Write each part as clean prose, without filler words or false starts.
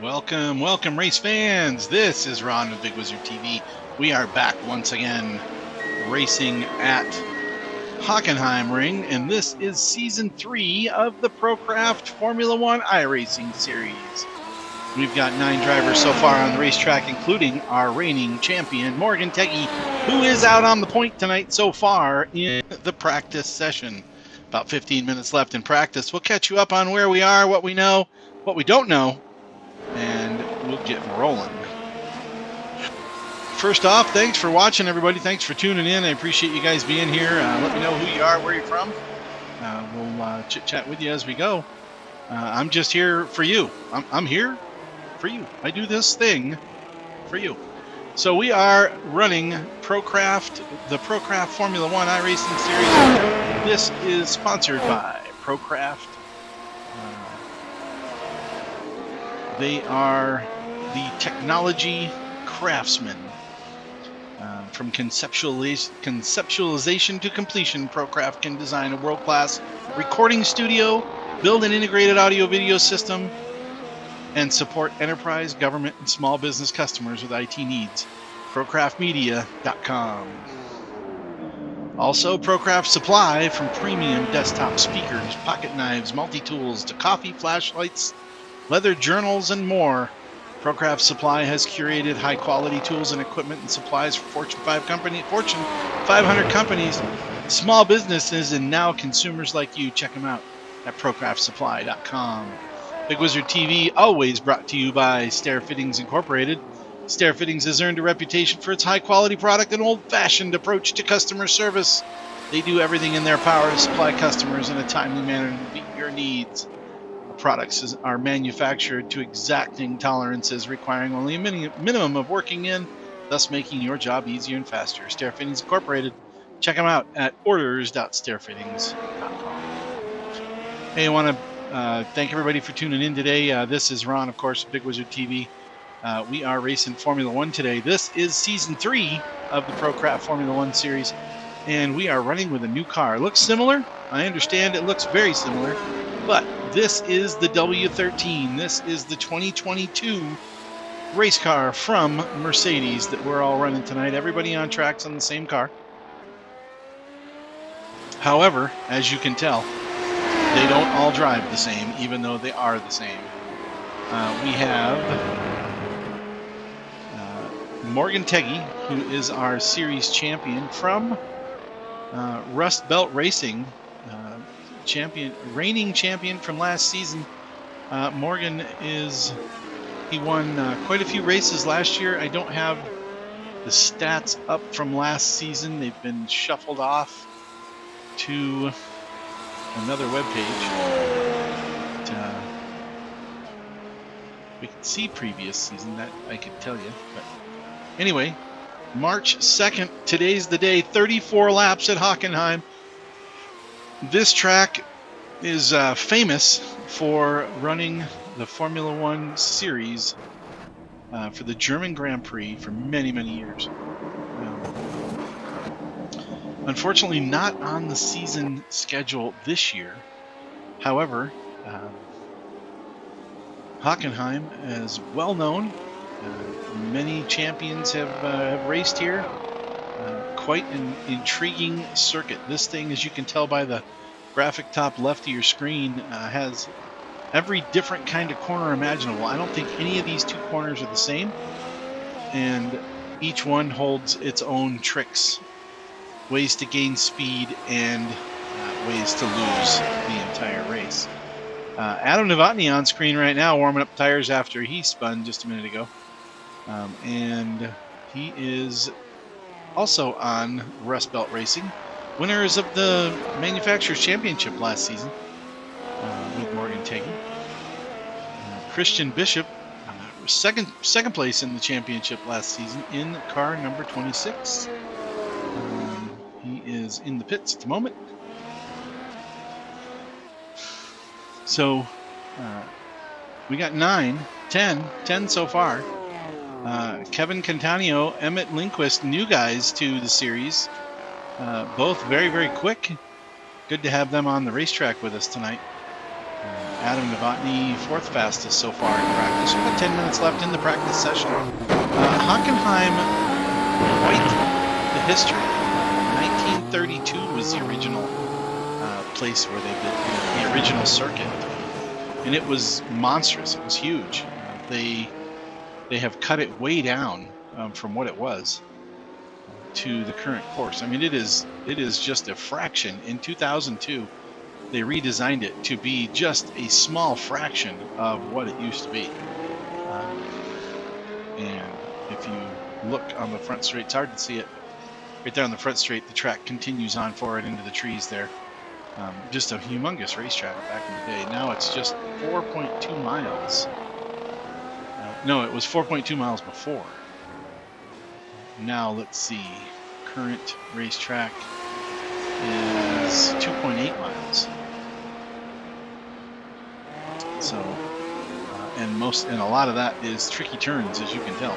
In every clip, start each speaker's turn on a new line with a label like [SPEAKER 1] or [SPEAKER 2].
[SPEAKER 1] Welcome, welcome, race fans. This is Ron of Big Wizard TV. We are back once again racing at Hockenheim Ring, and this is Season 3 of the Procraft Formula 1 iRacing Series. We've got 9 drivers so far on the racetrack, including our reigning champion, Morgan Tegey, who is out on the point tonight so far in the practice session. About 15 minutes left in practice. We'll catch you up on where we are, what we know, what we don't know, and we'll get rolling. First off, thanks for watching, everybody. Thanks for tuning in. I appreciate you guys being here. Let me know who you are, where you're from. We'll chit-chat with you as we go. I'm just here for you. I'm here for you. I do this thing for you. So we are running Procraft, the Procraft Formula 1 iRacing Series. This is sponsored by Procraft. They are the technology craftsmen. From conceptualization to completion, Procraft can design a world-class recording studio, build an integrated audio-video system, and support enterprise, government, and small business customers with IT needs. Procraftmedia.com. Also, Procraft Supply, from premium desktop speakers, pocket knives, multi-tools, to coffee, flashlights, leather journals, and more. Procraft Supply has curated high-quality tools and equipment and supplies for Fortune 500 companies, small businesses, and now consumers like you. Check them out at procraftsupply.com. Big Wizard TV, always brought to you by Stair Fittings Incorporated. Stair Fittings has earned a reputation for its high-quality product and old-fashioned approach to customer service. They do everything in their power to supply customers in a timely manner to meet your needs. Products are manufactured to exacting tolerances, requiring only a minimum of working in, thus making your job easier and faster. Stair Fittings Incorporated. Check them out at orders.stairfittings.com. Hey, I want to thank everybody for tuning in today. This is Ron, of course, Big Wizard TV. We are racing Formula 1 today. This is Season 3 of the Procraft Formula 1 Series, and we are running with a new car. It looks similar. I understand it looks very similar, but this is the W13. This is the 2022 race car from Mercedes that we're all running tonight. Everybody on track's on the same car. However, as you can tell, they don't all drive the same, even though they are the same. We have Morgan Tegey, who is our series champion from Rust Belt Racing. Reigning champion from last season. Morgan he won quite a few races last year. I don't have the stats up from last season. They've been shuffled off to another webpage. We can see previous season, that I could tell you. But anyway, March 2nd, today's the day, 34 laps at Hockenheim. This track is famous for running the Formula 1 series for the German Grand Prix for many, many years. Unfortunately, not on the season schedule this year. However, Hockenheim is well known. Many champions have raced here. Quite an intriguing circuit. This thing, as you can tell by the graphic top left of your screen, has every different kind of corner imaginable. I don't think any of these two corners are the same, and each one holds its own tricks, ways to gain speed and ways to lose the entire race. Adam Novotny on screen right now, warming up tires after he spun just a minute ago, and he is also on Rust Belt Racing, winners of the Manufacturers Championship last season with Morgan Tegey. Christian Bishop, second place in the championship last season in car number 26. He is in the pits at the moment. So we got 10 so far. Kevin Cantonio, Emmett Lindquist, new guys to the series. Both very, very quick. Good to have them on the racetrack with us tonight. Adam Novotny, 4th fastest so far in practice. We've got 10 minutes left in the practice session. Hockenheim, quite the history. 1932 was the original place where they did the original circuit, and it was monstrous. It was huge. They have cut it way down from what it was to the current course. I mean, it is just a fraction. In 2002, they redesigned it to be just a small fraction of what it used to be. And if you look on the front straight, it's hard to see it. Right there on the front straight, the track continues on forward into the trees there. Just a humongous racetrack back in the day. Now it's just 4.2 miles. No, it was 4.2 miles before. Now let's see. Current racetrack is 2.8 miles. So, and a lot of that is tricky turns, as you can tell.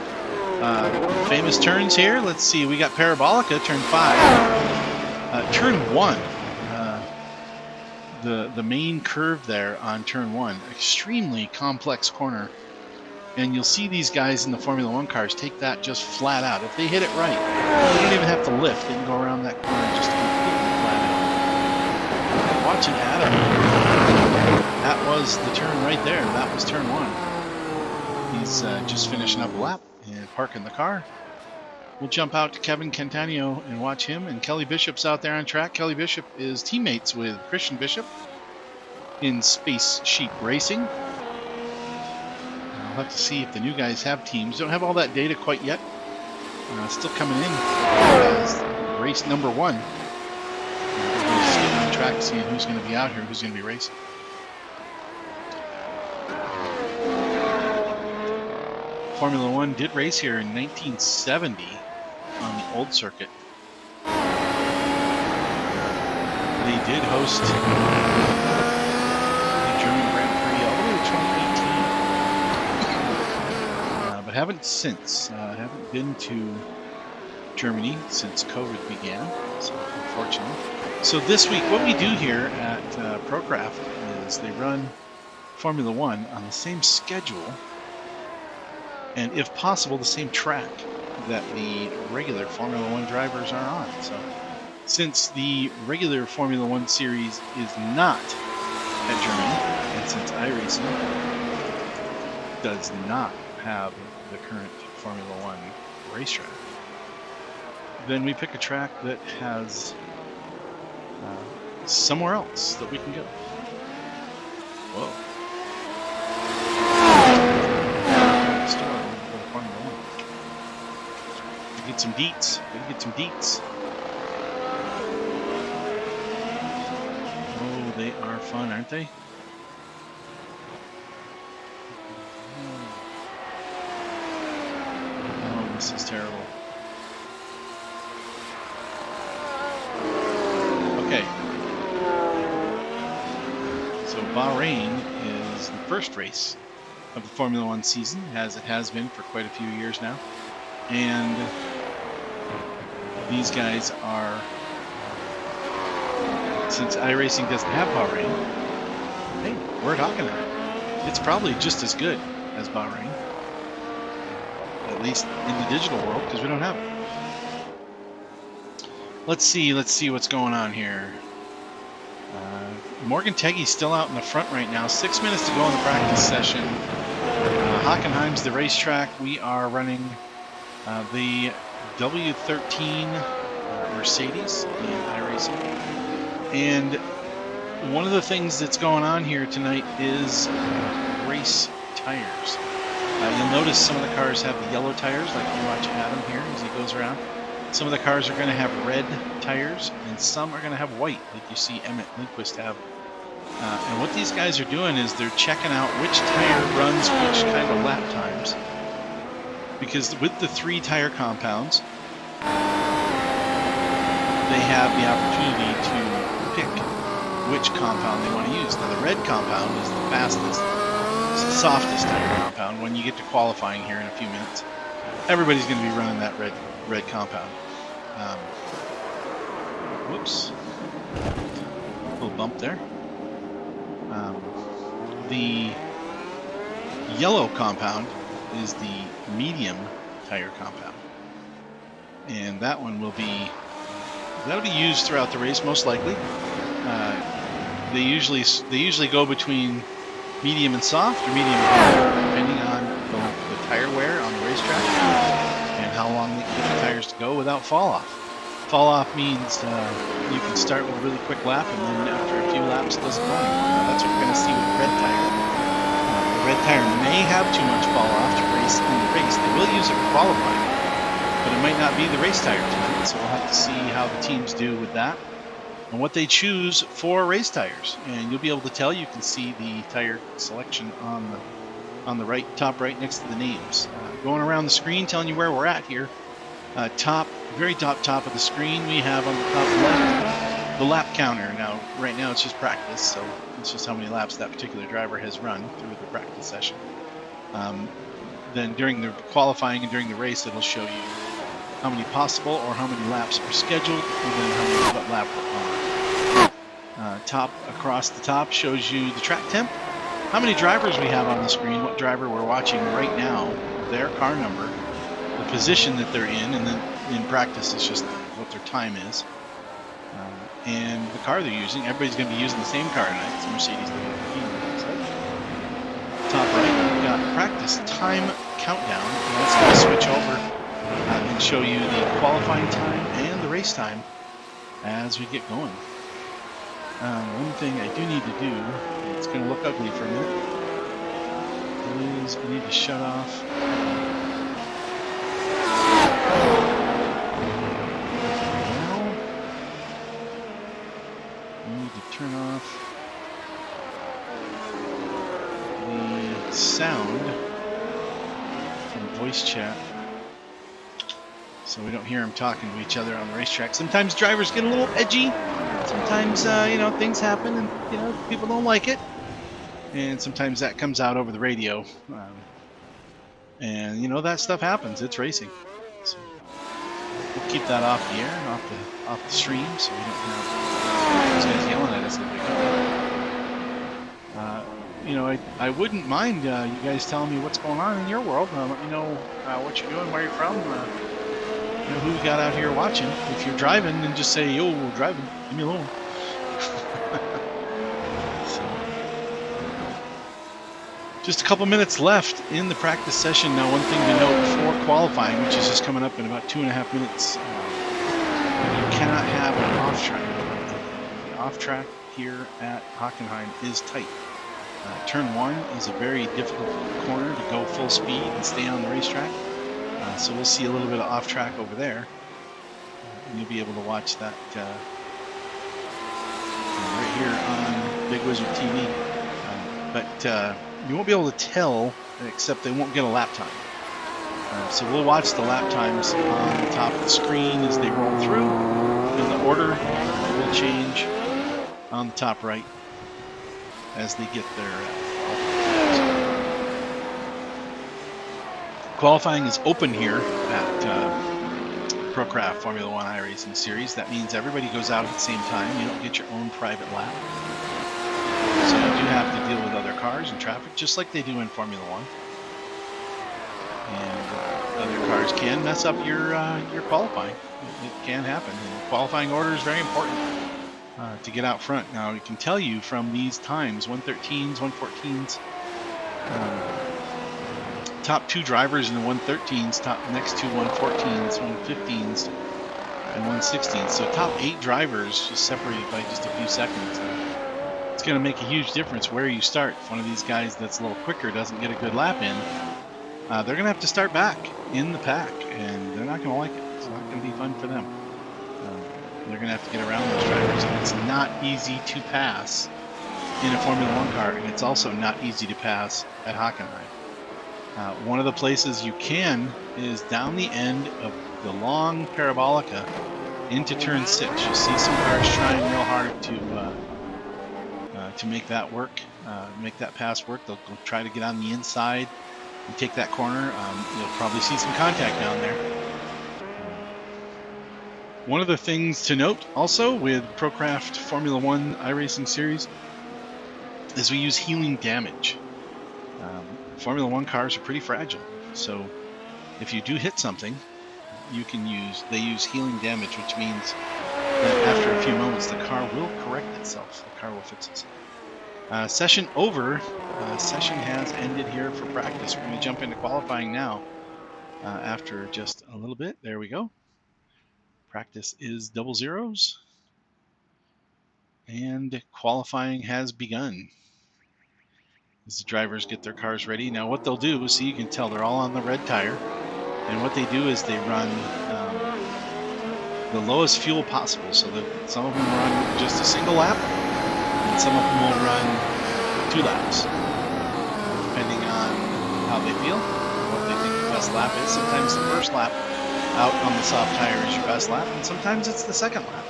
[SPEAKER 1] Famous turns here. Let's see. We got Parabolica, turn 5. Turn 1. The main curve there on turn 1. Extremely complex corner. And you'll see these guys in the Formula 1 cars take that just flat out. If they hit it right, they don't even have to lift. They can go around that corner just completely flat out. Watching Adam, that was the turn right there. That was turn 1. He's just finishing up a lap and parking the car. We'll jump out to Kevin Cantonio and watch him. And Kelly Bishop's out there on track. Kelly Bishop is teammates with Christian Bishop in Space Sheep Racing. I'll have to see if the new guys have teams. Don't have all that data quite yet. Still coming in as race number 1. Just getting on track, seeing who's going to be out here, who's going to be racing. Formula 1 did race here in 1970 on the old circuit. They did host the German Grand Prix all the way to 2018. But haven't since. Haven't been to Germany since COVID began, so unfortunately. So this week, what we do here at Procraft is they run Formula 1 on the same schedule, and if possible, the same track that the regular Formula 1 drivers are on. So since the regular Formula 1 series is not at Germany, and since iRacing does not have the current Formula 1 racetrack, then we pick a track that has somewhere else that we can go. Whoa. Get some deets. Gotta get some deets. Oh, they are fun, aren't they? Oh, this is terrible. Okay. So Bahrain is the first race of the Formula 1 season, as it has been for quite a few years now. And these guys are, since iRacing doesn't have Bahrain, hey, we're at Hockenheim. It's probably just as good as Bahrain, at least in the digital world, because we don't have it. Let's see what's going on here. Morgan Tegey's still out in the front right now. 6 minutes to go in the practice session. Hockenheim's the racetrack. We are running the W13 Mercedes in iRacing. And one of the things that's going on here tonight is race tires. You'll notice some of the cars have the yellow tires, like you watch Adam here as he goes around. Some of the cars are going to have red tires, and some are going to have white, like you see Emmett Lindquist have. And what these guys are doing is they're checking out which tire runs which kind of lap times. Because with the 3 tire compounds, they have the opportunity to pick which compound they want to use. Now the red compound is the fastest, it's the softest tire compound. When you get to qualifying here in a few minutes, everybody's going to be running that red compound. Whoops, a little bump there. The yellow compound is the medium tire compound, and that one will be used throughout the race most likely. They usually go between medium and soft, or medium and hard, depending on the tire wear on the racetrack and how long they can get the tires to go without fall off. Fall off means you can start with a really quick lap, and then after a few laps it doesn't go anymore. Now that's what we're going to see with the red tire. The red tire may have too much fall off to race in the race. They will use it for qualifying, but it might not be the race tire tonight, so we'll have to see how the teams do with that and what they choose for race tires. And you'll be able to tell. You can see the tire selection on the right, top right, next to the names. Going around the screen, telling you where we're at here. Very top of the screen, we have on the top left the lap counter. Now, right now it's just practice, so it's just how many laps that particular driver has run through the practice session. Then during the qualifying and during the race, it'll show you how many possible or how many laps are scheduled, and then what lap we're on. Top across the top shows you the track temp, how many drivers we have on the screen, what driver we're watching right now, their car number, the position that they're in, and then in practice it's just what their time is, and the car they're using. Everybody's going to be using the same car tonight. It's Mercedes. Top right, we've got practice time countdown, and that's going to switch over and show you the qualifying time and the race time as we get going. One thing I do need to do, it's going to look ugly for a minute, is I need to shut off turn off the sound from voice chat so we don't hear them talking to each other on the racetrack. Sometimes drivers get a little edgy. Sometimes, things happen and, people don't like it. And sometimes that comes out over the radio. And, that stuff happens. It's racing. So we'll keep that off the air and off the stream so we don't have those guys yelling at us. I wouldn't mind you guys telling me what's going on in your world. Let me know what you're doing, where you're from, who we got out here watching. If you're driving, then just say, yo, we're driving. Leave me alone. Just a couple minutes left in the practice session. Now, one thing to note for qualifying, which is just coming up in about 2.5 minutes, you cannot have an off-track. The off-track here at Hockenheim is tight. Turn 1 is a very difficult corner to go full speed and stay on the racetrack. So we'll see a little bit of off-track over there. And you'll be able to watch that right here on Big Wizard TV. But you won't be able to tell, except they won't get a lap time. So we'll watch the lap times on the top of the screen as they roll through, and the order will change on the top right as they get their qualifying is open here at Procraft Formula 1 iRacing Series. That means everybody goes out at the same time. You don't get your own private lap. So you do have to deal with other cars and traffic, just like they do in Formula 1. And other cars can mess up your qualifying. It can happen. And qualifying order is very important to get out front. Now, we can tell you from these times, 113s, 114s, top 2 drivers in the 113s, next to 114s, 115s, and 116s. So top 8 drivers just separated by just a few seconds. It's going to make a huge difference where you start. If one of these guys that's a little quicker doesn't get a good lap in, they're going to have to start back in the pack, and they're not going to like it. It's not going to be fun for them. They're going to have to get around those drivers, and it's not easy to pass in a Formula 1 car, and it's also not easy to pass at Hockenheim. One of the places you can is down the end of the long parabolica into turn 6. You see some cars trying real hard to make that work, make that pass work. They'll try to get on the inside and take that corner. You'll probably see some contact down there. One of the things to note also with Procraft Formula 1 iRacing Series is we use healing damage. Formula One cars are pretty fragile, so if you do hit something, they use healing damage, which means that after a few moments, the car will correct itself. The car will fix itself. Session over. Session has ended here for practice. We're going to jump into qualifying now. After just a little bit, there we go. Practice is double zeros, and qualifying has begun. As the drivers get their cars ready. Now what they'll do, see, you can tell they're all on the red tire, and what they do is they run the lowest fuel possible, so that some of them run just a single lap, and some of them will run 2 laps, depending on how they feel, what they think the best lap is. Sometimes the first lap out on the soft tire is your best lap, and sometimes it's the second lap,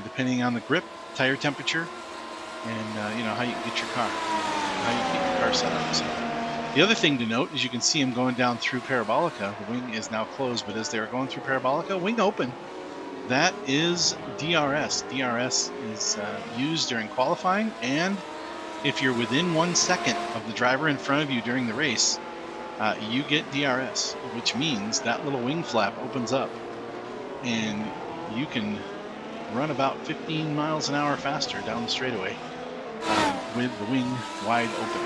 [SPEAKER 1] depending on the grip, tire temperature, and how you get your car, how you get your car set up. So the other thing to note is you can see them going down through Parabolica. The wing is now closed, but as they're going through Parabolica, wing open. That is DRS. DRS is used during qualifying, and if you're within 1 second of the driver in front of you during the race, you get DRS, which means that little wing flap opens up, and you can run about 15 miles an hour faster down the straightaway with the wing wide open.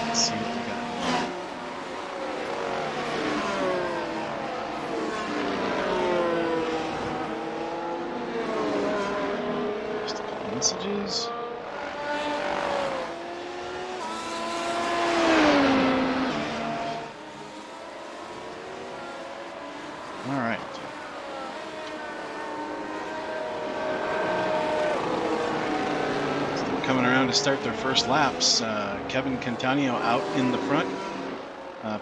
[SPEAKER 1] Let's see what we got. Just a couple messages. All right. Coming around to start their first laps. Kevin Cantonio out in the front,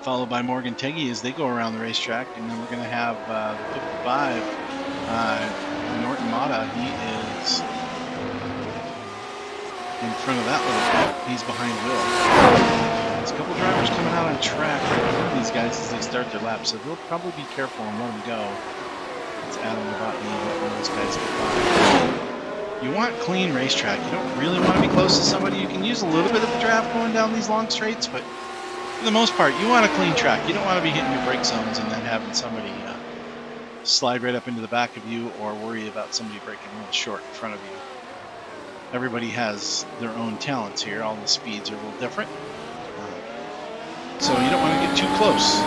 [SPEAKER 1] followed by Morgan Tegey as they go around the racetrack. And then we're going to have the 55, Northon Motta. He is in front of that little group. He's behind Will. There's a couple drivers coming out on track for these guys as they start their laps, so they'll probably be careful and let them go. It's Adam Novotny letting those guys get by. You want clean racetrack. You don't really want to be close to somebody. You can use a little bit of a draft going down these long straights, but for the most part, you want a clean track. You don't want to be hitting your brake zones and then having somebody slide right up into the back of you, or worry about somebody braking a little short in front of you. Everybody has their own talents here. All the speeds are a little different. So you don't want to get too close.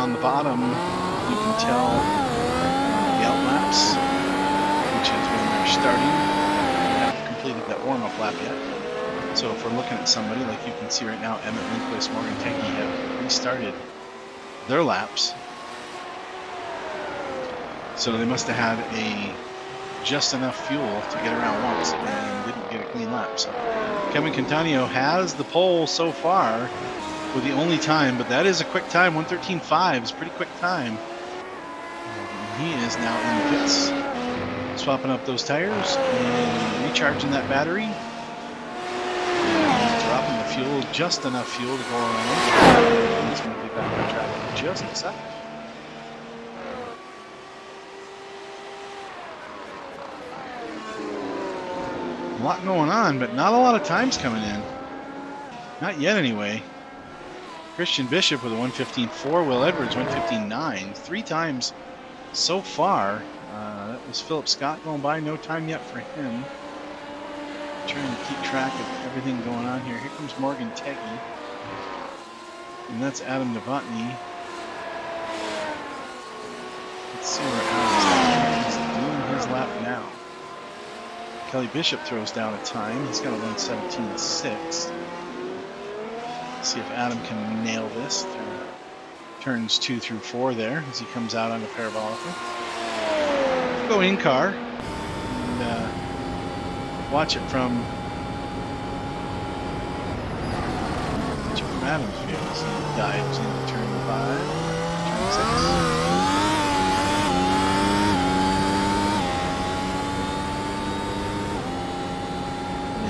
[SPEAKER 1] On the bottom, you can tell the outlaps, which is when they're starting. They haven't completed that warm-up lap yet. So if we're looking at somebody, like you can see right now, Emmett Lindquist, Morgan Tegey have restarted their laps. So they must have had just enough fuel to get around once and didn't get a clean lap. So Kevin Cantonio has the pole so far with the only time, but that is a quick time. 1:13.5 is a pretty quick time. He is now in the pits, swapping up those tires and recharging that battery. And dropping the fuel, just enough fuel to go around. He's going to be back on track in just a second. A lot going on, but not a lot of times coming in. Not yet, anyway. Christian Bishop with a 1:15.4, Will Edwards 1:15.9. 3 times so far. That was Philip Scott going by. No time yet for him. Trying to keep track of everything going on here. Here comes Morgan Tegey. And that's Adam Novotny. Let's see where Adam's at. He's doing his lap now. Kelly Bishop throws down a time. He's got a 1:17.6. See if Adam can nail this through turns 2 through 4 there as he comes out on the Parabolica. Go in car and watch it from Adam's view as he dives into turn 5, turn 6.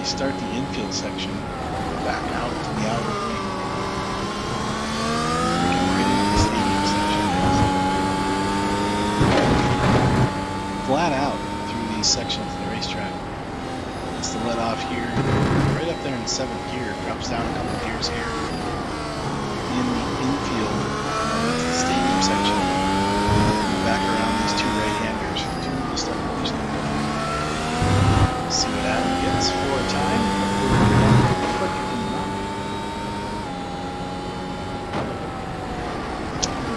[SPEAKER 1] Start the infield section back out to the outer wing. Right into the stadium section. Flat out through these sections of the racetrack. It's the there in 7th gear, drops down a couple gears here. In the infield, that's the stadium section. Back around these two right-handers for 2 of the starters. See what Adam gets for a time.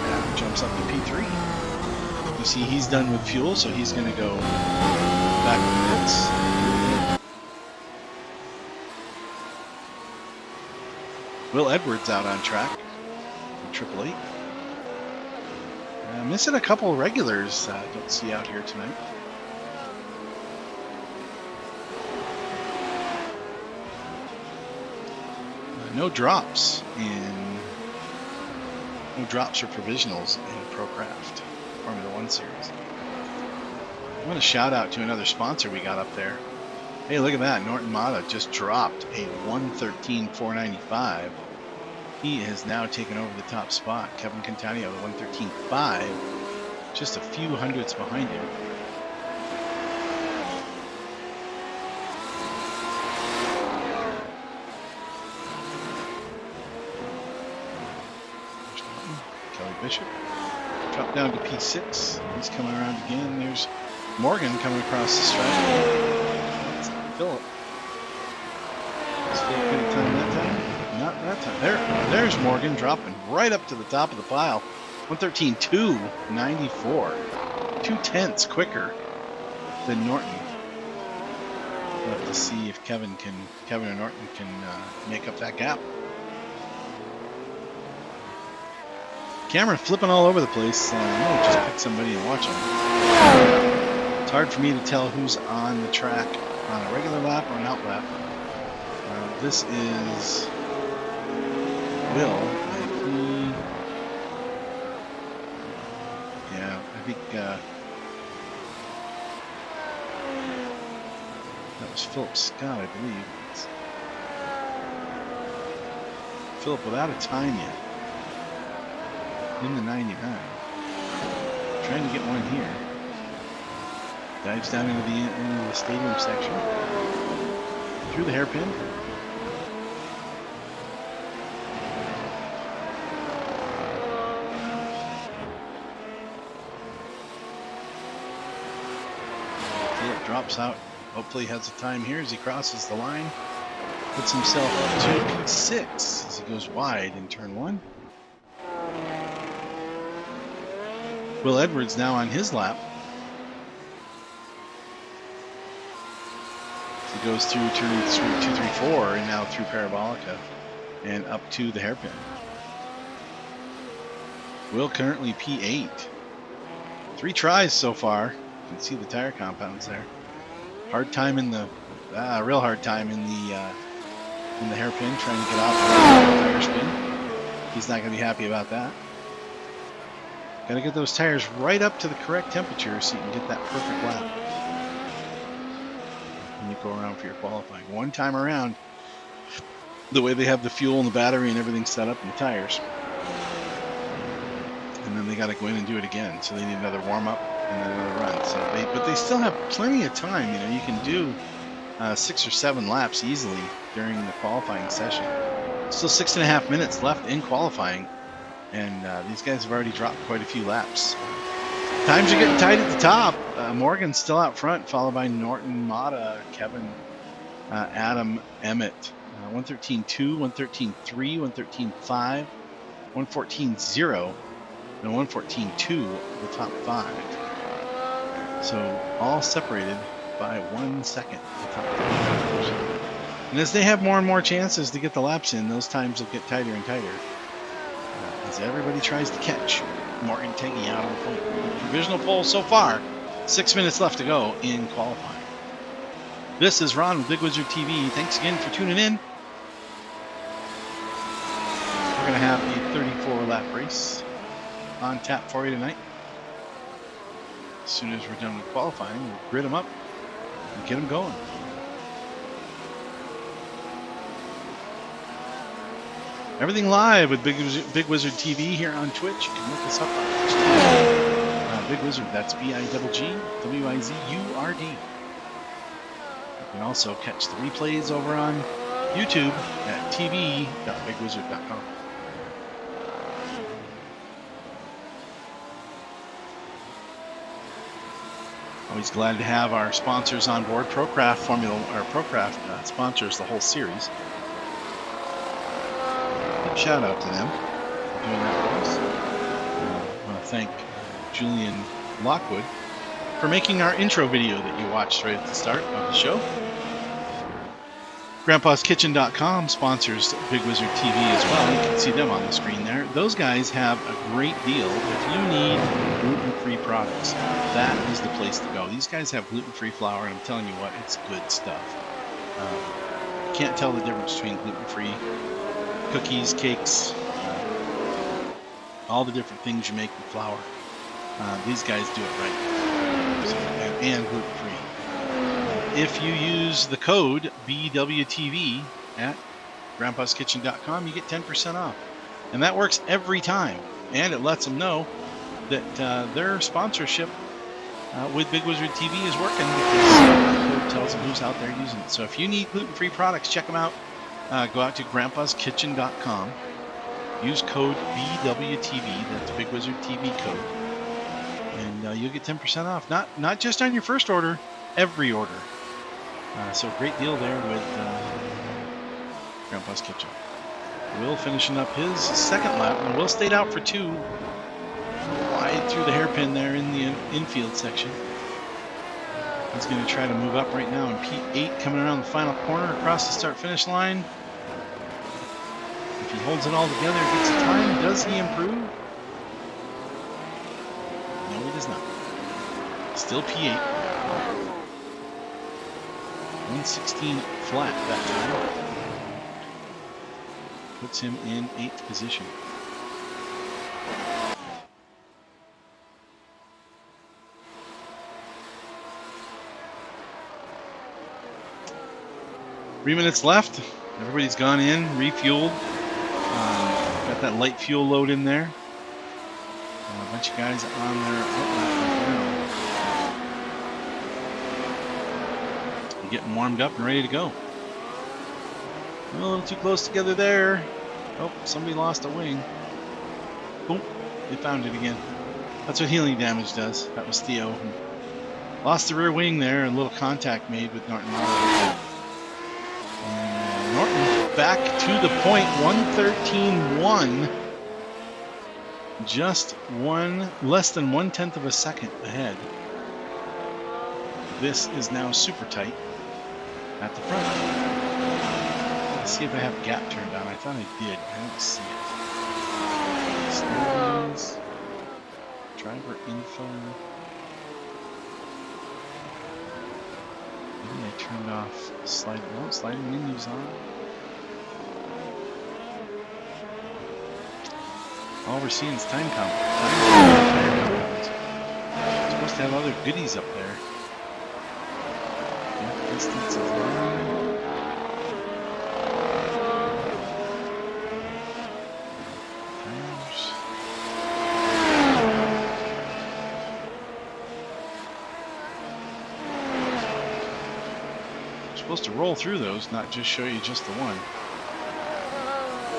[SPEAKER 1] Adam jumps up to P3. You see he's done with fuel, so he's going to go back to the pits. Will Edwards out on track from 888. Missing a couple of regulars don't see out here tonight. No drops or provisionals in Procraft Formula 1 series. I'm going to shout out to another sponsor we got up there. Hey, look at that. Northon Motta just dropped a 113.495. He has now taken over the top spot. Kevin Cantonio, the 113.5, just a few hundredths behind him. Kelly Bishop dropped down to P6. He's coming around again. There's Morgan coming across the stripe. Philip. Is Philip going to time that time? Not that time. There's Morgan dropping right up to the top of the pile. 113.294. 0.2 quicker than Norton. We'll have to see if Kevin and Norton can make up that gap. Camera flipping all over the place. I'm going to just pick somebody and watch them. It's hard for me to tell who's on the track on a regular lap or an out lap. This is Will. I think that was Philip Scott, I believe. It's Philip without a time yet. In the 99. Trying to get one here. Dives down into the stadium section. Through the hairpin. Philip drops out. Hopefully he has a time here as he crosses the line. Puts himself up to P6 as he goes wide in turn 1. Will Edwards now on his lap. He goes through turns 2, 3, 4, and now through Parabolica and up to the hairpin. Will currently P8. 3 tries so far. You can see the tire compounds there. Hard time in the real hard time in the hairpin, trying to get off the tire spin. He's not going to be happy about that. Got to get those tires right up to the correct temperature so you can get that perfect lap. When you go around for your qualifying. One time around, the way they have the fuel and the battery and everything set up and the tires. And then they got to go in and do it again. So they need another warm up and then another run. But they still have plenty of time. You know, you can do 6 or 7 laps easily during the qualifying session. Still 6.5 minutes left in qualifying. And these guys have already dropped quite a few laps. Times are getting tight at the top. Morgan's still out front, followed by Northon Motta, Kevin, Adam, Emmett. 113.2, 113.3, 113.5, 114.0, and 114.2, the top 5. So all separated by 1 second, the top 5. And as they have more and more chances to get the laps in, those times will get tighter and tighter. As everybody tries to catch Morgan Tegey out on the point. Provisional pole so far, 6 minutes left to go in qualifying. This is Ron with Big Wizard TV. Thanks again for tuning in. We're going to have a 34-lap race on tap for you tonight. As soon as we're done with qualifying, we'll grid them up and get them going. Everything live with Big Wizard TV here on Twitch. You can look us up on Twitch. Big Wizard, that's BIGGWIZURD. You can also catch the replays over on YouTube at tv.bigwizard.com. Always glad to have our sponsors on board. Procraft Formula, or Procraft sponsors the whole series. Big shout out to them for doing that for us. I want to thank Julian Lockwood for making our intro video that you watched right at the start of the show. Grandpa'sKitchen.com sponsors Big Wizard TV as well. You can see them on the screen there. Those guys have a great deal. If you need gluten-free products, that is the place to go. These guys have gluten-free flour, and I'm telling you what, it's good stuff. You can't tell the difference between gluten-free cookies, cakes, all the different things you make with flour. These guys do it right. And gluten-free. If you use the code BWTV at grandpaskitchen.com, you get 10% off. And that works every time. And it lets them know that their sponsorship with Big Wizard TV is working, because the code tells them who's out there using it. So if you need gluten-free products, check them out. Go out to grandpaskitchen.com. Use code BWTV, that's Big Wizard TV code. And you'll get 10% off. Not just on your first order, every order. So great deal there with Grandpa's Kitchen. Will finishing up his second lap, and Will stayed out for 2. Wide through the hairpin there in the infield section. He's going to try to move up right now in P8, coming around the final corner across the start-finish line. If he holds it all together, gets a time, does he improve? No, he does not. Still P8. 116 flat that time. Puts him in 8th position. Three minutes left. Everybody's gone in, refueled. Got that light fuel load in there. A bunch of guys on their outlap right now. Getting warmed up and ready to go. A little too close together there. Oh, somebody lost a wing. Boom, they found it again. That's what healing damage does. That was Theo. Lost the rear wing there, and a little contact made with Northon Motta. And Norton back to the point, 113.1. Just less than 1/10 of a second ahead. This is now super tight at the front. Let's see if I have gap turned on. I thought I did. I don't see it. Standings, driver info. Maybe I turned off sliding menus on. All we're seeing is time count. We're supposed to have other goodies up there. Distance of line. Tires. We're supposed to roll through those, not just show you just the one.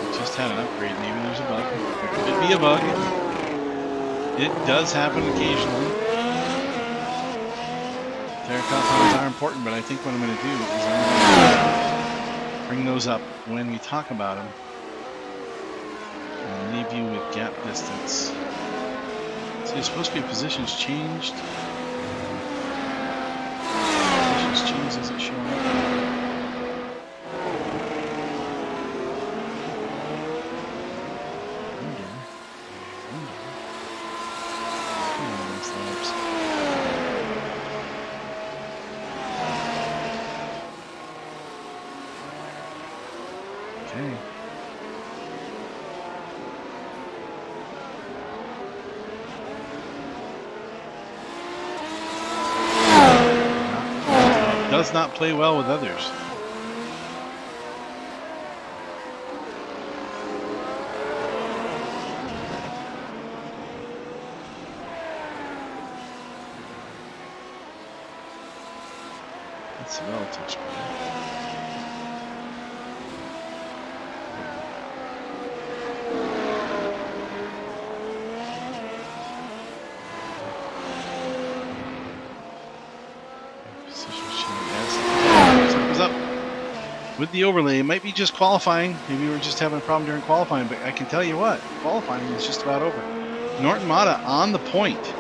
[SPEAKER 1] We just had an upgrade. Maybe there's a bug. There could be a bug. It does happen occasionally. Tire compounds are important, but I think what I'm going to do is I'm going to bring those up when we talk about them and leave you with gap distance. So it's supposed to be positions changed. Positions changed as it showing up. Does not play well with others. That's a relative spread. with the overlay. It might be just qualifying. Maybe we're just having a problem during qualifying, but I can tell you what, qualifying is just about over. Northon Motta on the point.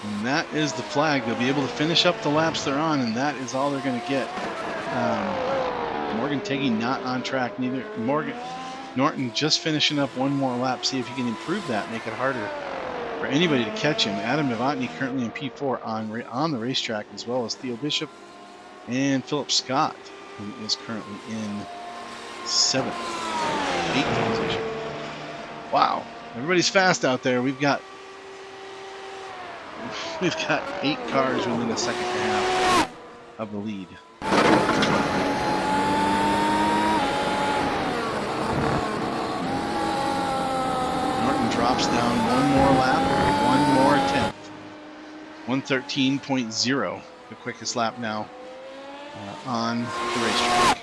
[SPEAKER 1] And that is the flag. They'll be able to finish up the laps they're on, and that is all they're going to get. Morgan Tegey not on track. Neither Norton just finishing up one more lap. See if he can improve that, make it harder for anybody to catch him. Adam Novotny currently in P4 on the racetrack, as well as Theo Bishop and Philip Scott, who is currently in 7th, 8th position. Wow, everybody's fast out there. We've got 8 cars within a second and a half of the lead. Norton drops down one more lap, one more tenth. 113.0, the quickest lap now on the racetrack.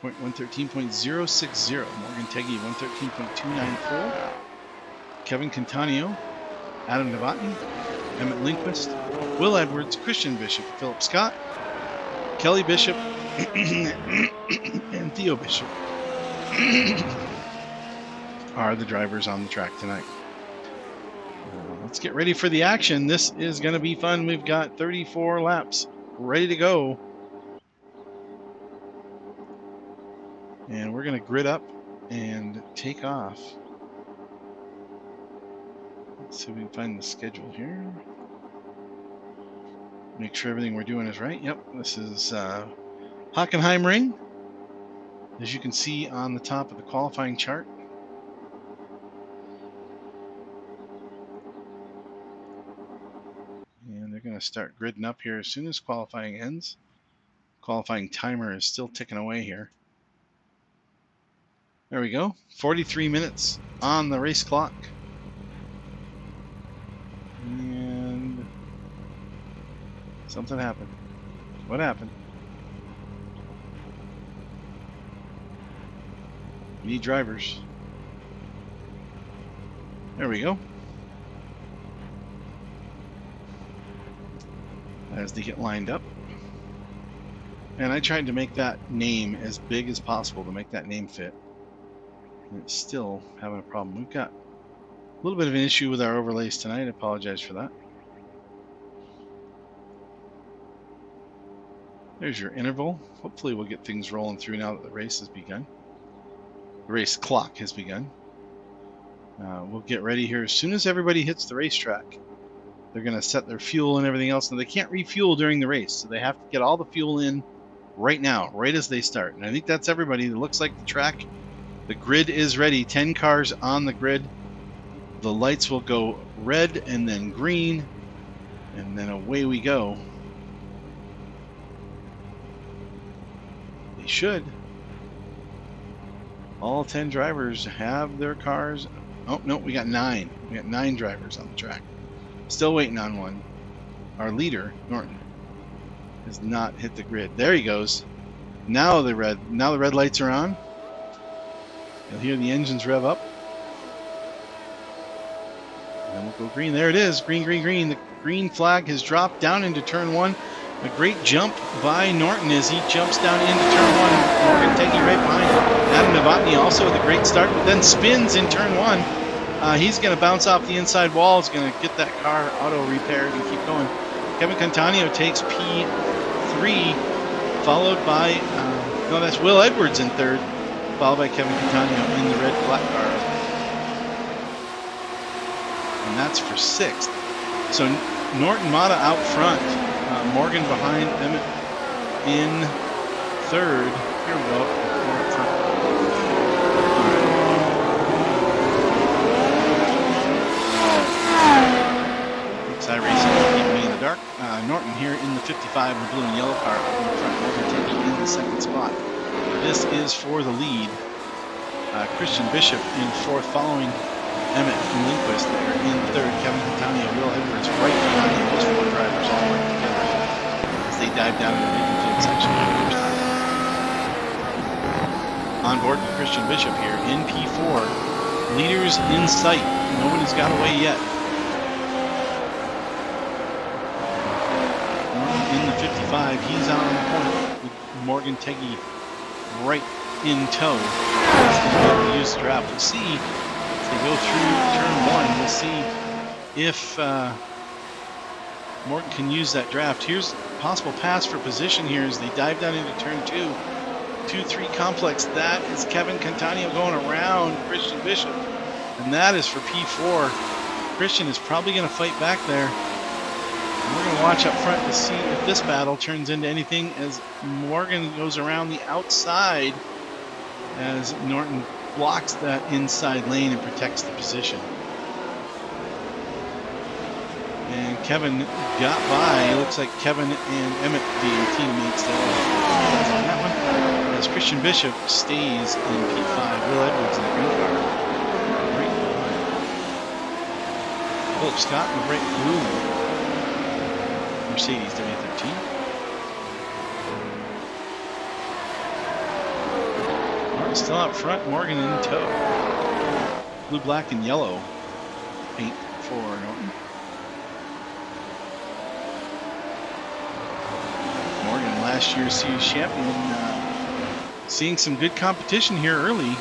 [SPEAKER 1] 113.060. Morgan Tegey 113.294. Kevin Cantonio, Adam Novotny, Emmett Lindquist, Will Edwards, Christian Bishop, Philip Scott, Kelly Bishop, and Theo Bishop are the drivers on the track tonight. Let's get ready for the action. This is going to be fun. We've got 34 laps ready to go. And we're going to grid up and take off. Let's see if we can find the schedule here. Make sure everything we're doing is right. Yep, this is Hockenheim Ring, as you can see on the top of the qualifying chart. And they're going to start gridding up here as soon as qualifying ends. Qualifying timer is still ticking away here. There we go. 43 minutes on the race clock. And something happened. What happened? We need drivers. There we go. As they get lined up. And I tried to make that name as big as possible to make that name fit. And it's still having a problem. We've got a little bit of an issue with our overlays tonight. I apologize for that. There's your interval. Hopefully we'll get things rolling through now that the race has begun. The race clock has begun. We'll get ready here as soon as everybody hits the racetrack. They're going to set their fuel and everything else. Now they can't refuel during the race, so they have to get all the fuel in right now, right as they start. And I think that's everybody. It looks like the track, the grid is ready. 10 cars on the grid. The lights will go red and then green, and then away we go. They should. All 10 drivers have their cars. Oh, no, we got 9. We got 9 drivers on the track. Still waiting on one. Our leader, Norton, has not hit the grid. There he goes. Now the red lights are on. You'll hear the engines rev up. And then we'll go green. There it is. Green, green, green. The green flag has dropped down into turn 1. A great jump by Norton as he jumps down into turn 1. Morgan Tegey right behind him. Adam Novotny also with a great start, but then spins in turn 1. He's going to bounce off the inside wall. He's going to get that car auto repaired and keep going. Kevin Cantonio takes P3, followed by, no, that's Will Edwards in 3rd, followed by Kevin Cantonio in the red black car. And that's for 6th. So Northon Motta out front. Morgan behind Emmett in 3rd. Here we go. Up front. iRacing keeping me in the dark. Norton here in the 55 in the blue and yellow car up in front. Morgan Tegey in the 2nd spot. This is for the lead. Christian Bishop in 4th, following Emmett and Lindquist there in 3rd. Kevin Cantonio, Will Edwards right behind those 4 drivers all working together as they dive down into the midfield section for the first time. On board with Christian Bishop here in P4. Leaders in sight. Nobody's got away yet. P5. He's out on the corner with Morgan Tegey right in tow. He's going to be able to use the draft. We'll see if they go through turn 1. We'll see if Morgan can use that draft. Here's a possible pass for position here as they dive down into turn 2. 2-3 complex. That is Kevin Cantonio going around Christian Bishop. And that is for P4. Christian is probably going to fight back there. And we're going to watch up front to see if this battle turns into anything as Morgan goes around the outside as Norton blocks that inside lane and protects the position. And Kevin got by. It looks like Kevin and Emmett being teammates there on that one. As Christian Bishop stays in P5. Will Edwards in the green car. Right behind. Philip Scott in the bright blue Mercedes W13. Martin still out front. Morgan in tow. Blue, black, and yellow paint for Norton. Morgan, last year's series champion, seeing some good competition here early.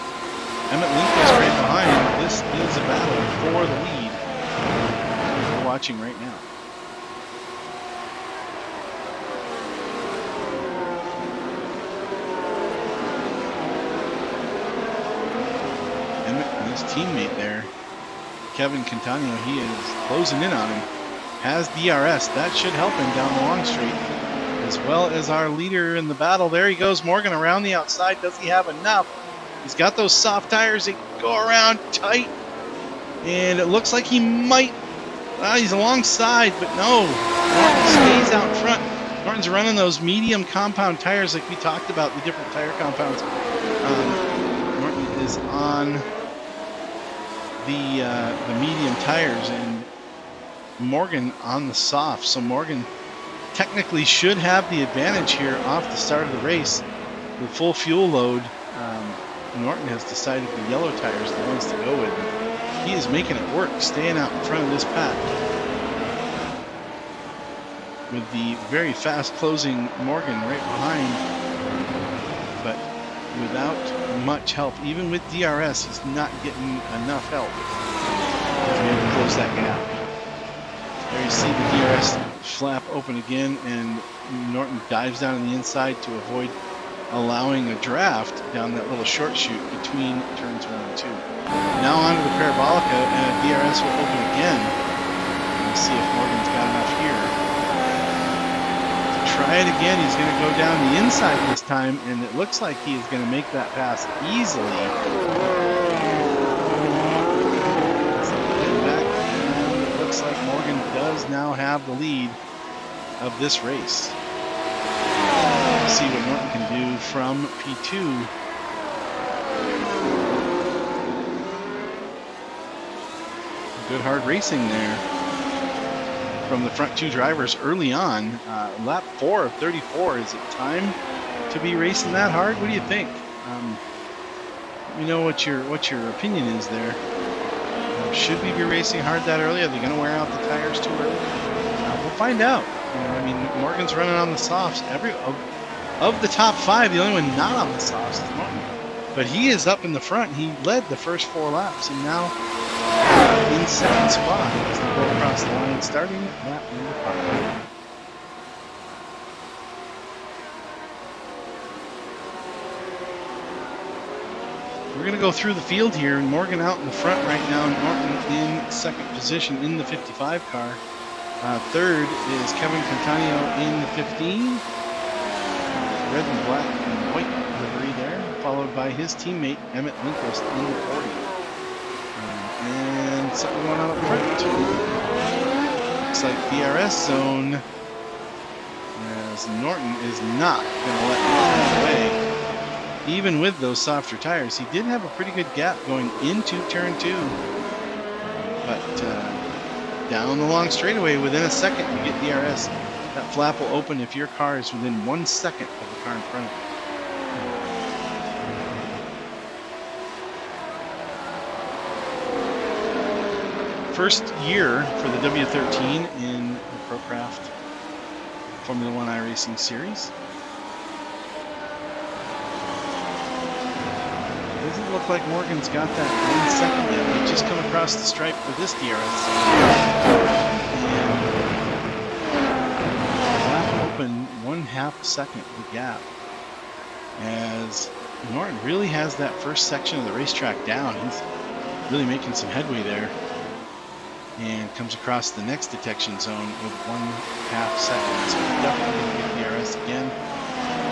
[SPEAKER 1] Emmett Lindquist right behind. This is a battle for the lead. We're watching right now. Emmett and his teammate there, Kevin Cantonio, he is closing in on him. Has DRS. That should help him down the long straight. As well as our leader in the battle. There he goes, Morgan around the outside. Does he have enough? He's got those soft tires that go around tight. And it looks like he might. He's alongside, but no. Norton stays out front. Norton's running those medium compound tires like we talked about, the different tire compounds. Norton is on the medium tires and Morgan on the soft. So Morgan technically should have the advantage here off the start of the race. With full fuel load, Norton has decided the yellow tires are the ones to go with. He is making it work, staying out in front of this pack. With the very fast closing Morgan right behind, but without much help. Even with DRS, he's not getting enough help to be able to close that gap. There you see the DRS flap open again, and Norton dives down on the inside to avoid allowing a draft down that little short chute between turns 1 and 2. Now onto the Parabolica, and DRS will open again. Let's see if Morgan's got enough here. To try it again, he's going to go down the inside this time, and it looks like he is going to make that pass easily. Looks like Morgan does now have the lead of this race. Let's see what Norton can do from P2. Good hard racing there from the front two drivers early on. Lap 4 of 34. Is it time to be racing that hard? What do you think? Let me know what your opinion is there. Should we be racing hard that early? Are they going to wear out the tires too early? We'll find out. I mean, Morgan's running on the softs. Of the top 5, the only one not on the softs is Norton. But he is up in the front. He led the first 4 laps, and now in second spot as they go across the line, starting at lap number 5. We're going to go through the field here, and Morgan out in the front right now, and Norton in second position in the 55 car. Third is Kevin Cantonio in the 15. Red and black and white livery there, followed by his teammate Emmett Lindquist in the 40. And something going on up front. Looks like DRS zone, as Norton is not going to let Norton away. Even with those softer tires, he did have a pretty good gap going into turn 2. But down the long straightaway, within a second, you get DRS. That flap will open if your car is within 1 second of the car in front of you. First year for the W13 in the Procraft Formula One iRacing series. Doesn't look like Morgan's got that 1 second yet. He just come across the stripe for this DRS. And lap open 1/2 second the gap. As Norton really has that first section of the racetrack down. He's really making some headway there. And comes across the next detection zone with 1/2 second. So he's definitely going to get DRS again.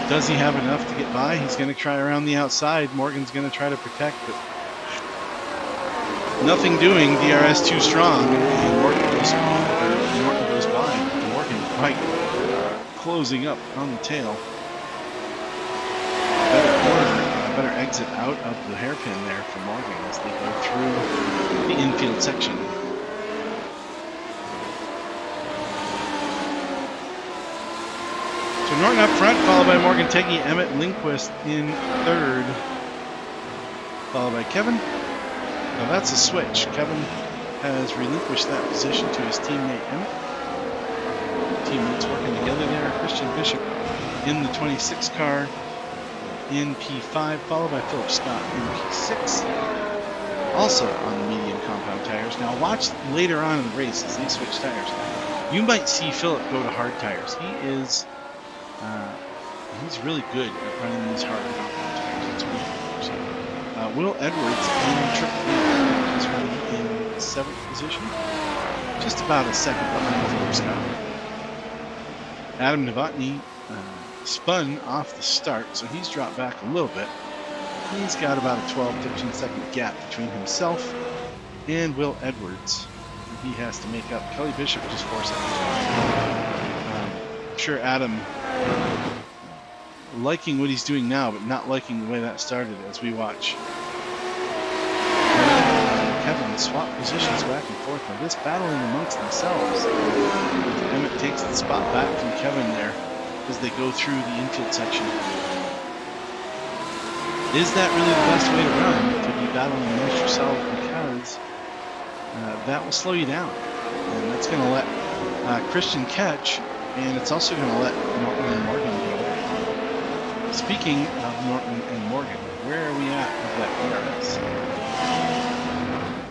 [SPEAKER 1] Does he have enough to get by? He's going to try around the outside. Morgan's going to try to protect, but nothing doing. DRS too strong, and Norton goes by. Morgan right closing up on the tail. Better exit out of the hairpin there for Morgan as they go through the infield section. So Norton up front, followed by Morgan Tegey, Emmett Lindquist in third, followed by Kevin. Now that's a switch. Kevin has relinquished that position to his teammate Emmett. Teammates working together there. Christian Bishop in the 26 car in P5, followed by Philip Scott in P6, also on the medium compound tires. Now watch later on in the race as they switch tires. You might see Philip go to hard tires. He's really good at running these hard compound tires. It's really good. Will Edwards in Triple E is running in 7th position, just about a second behind Philip Scott. Adam Novotny spun off the start, so he's dropped back a little bit. He's got about a 12-15 second gap between himself and Will Edwards. He has to make up. Kelly Bishop just 4 seconds behind. I'm sure Adam liking what he's doing now, but not liking the way that started as we watch Kevin swap positions back and forth. Now this battling amongst themselves. Emmett takes the spot back from Kevin there as they go through the infield section. Is that really the best way to run, to be battling amongst yourself, because that will slow you down, and that's going to let Christian catch, and it's also going to let Norton and Morgan get away. Speaking of Norton and Morgan, where are we at with that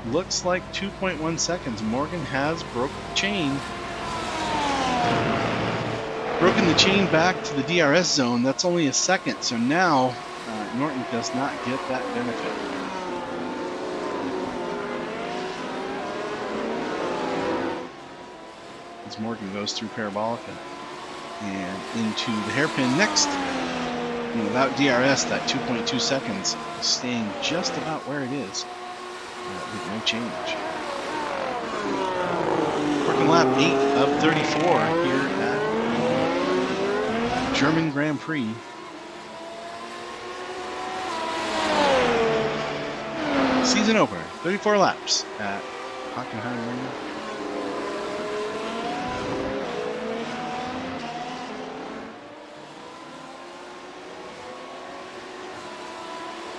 [SPEAKER 1] DRS? Looks like 2.1 seconds. Morgan has broken the chain. Broken the chain back to the DRS zone. That's only a second, so now Norton does not get that benefit. As Morgan goes through Parabolica and into the hairpin next. And without DRS, that 2.2 seconds is staying just about where it is with no change. Working lap 8 of 34 here at German Grand Prix. Season opener, 34 laps at Hockenheim.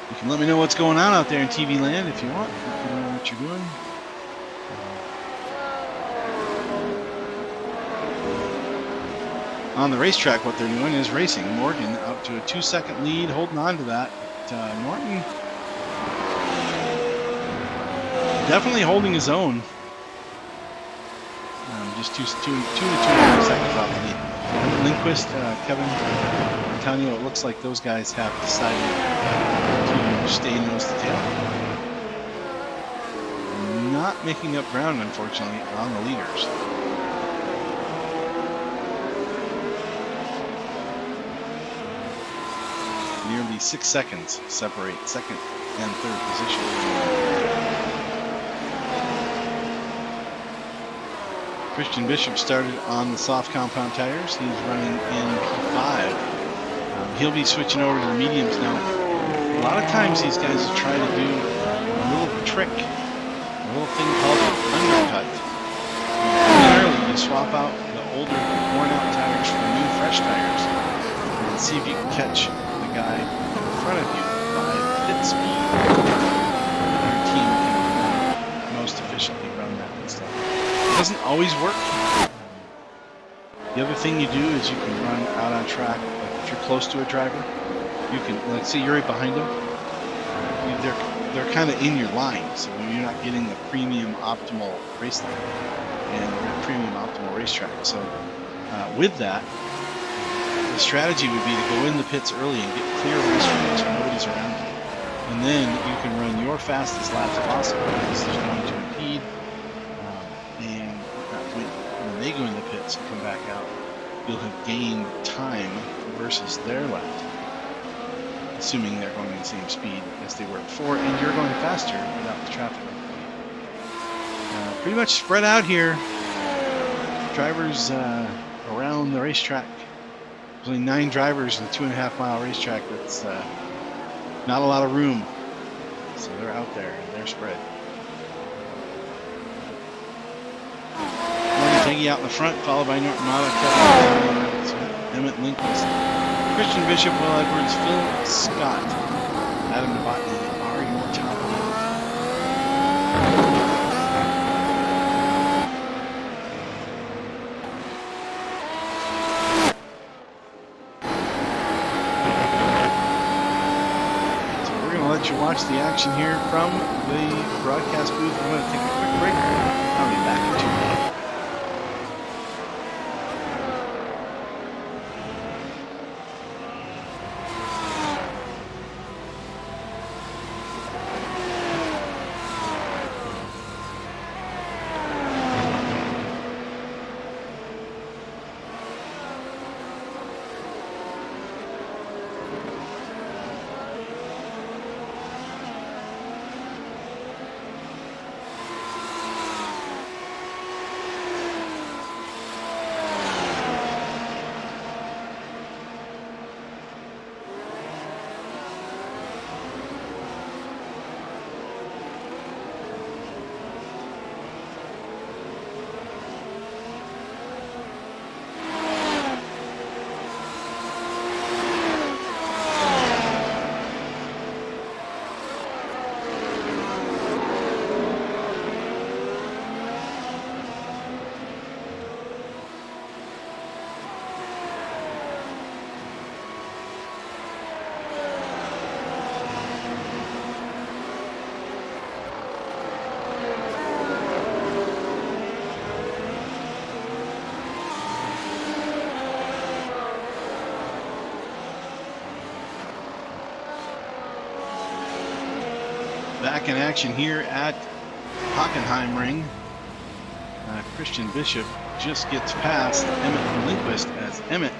[SPEAKER 1] You can let me know what's going on out there in TV land if you want. Let me know what you're doing. On the racetrack, what they're doing is racing. Morgan up to a 2-second lead, holding on to that. But, Norton definitely holding his own. Just two to 2.5 seconds off the lead. Lindquist, Kevin, Cantonio, it looks like those guys have decided to stay nose to tail. Not making up ground, unfortunately, on the leaders. Nearly 6 seconds separate second and third position. Christian Bishop started on the soft compound tires. He's running in P5. He'll be switching over to the mediums now. A lot of times these guys will try to do a little trick, a little thing called an undercut. Generally, you swap out the older, worn-out tires for new, fresh tires, and see if you can catch the guy in front of you by pit speed. Your team can most efficiently run that and stuff. It doesn't always work. The other thing you do is you can run out on track. Like if you're close to a driver, you can, like, say you're right behind them. They're kind of in your line, so you're not getting the premium optimal race line and the premium optimal racetrack. So with that, the strategy would be to go in the pits early and get clear racetrack so nobody's around you, and then you can run your fastest laps possible because there's no one to impede. And at that point, when they go in the pits and come back out, you'll have gained time versus their lap time, assuming they're going the same speed as they were before, and you're going faster without the traffic. Pretty much spread out here. Drivers around the racetrack. There's only 9 drivers in a 2.5 mile racetrack. That's not a lot of room. So they're out there and they're spread. Tegey out in the front, followed by Northon Motta, Emmett Lindquist, Christian Bishop, Will Edwards, Phil Scott, Adam Novotny are your top 8. So we're going to let you watch the action here from the broadcast booth. I'm going to take a quick break. I'll be back in 2 minutes. Back in action here at Hockenheim ring. Christian Bishop just gets past Emmett Lindquist as Emmett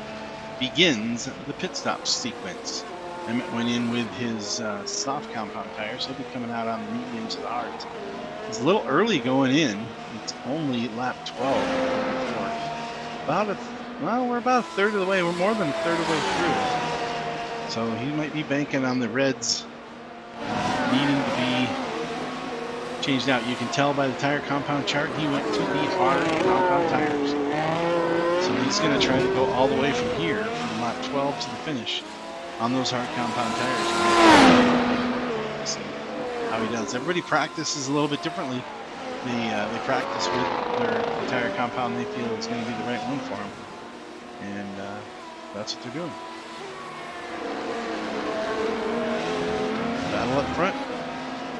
[SPEAKER 1] begins the pit stop sequence. Emmett went in with his soft compound tires. He'll be coming out on the mediums and hards. It's a little early going in. It's only lap 12. We're about a third of the way. We're more than a third of the way through. So he might be banking on the reds needing to be changed out. You can tell by the tire compound chart he went to the hard compound tires. So he's going to try to go all the way from here, from lap 12 to the finish, on those hard compound tires. See how he does. Everybody practices a little bit differently. They practice with the tire compound they feel is going to be the right one for them. And that's what they're doing. Battle up front.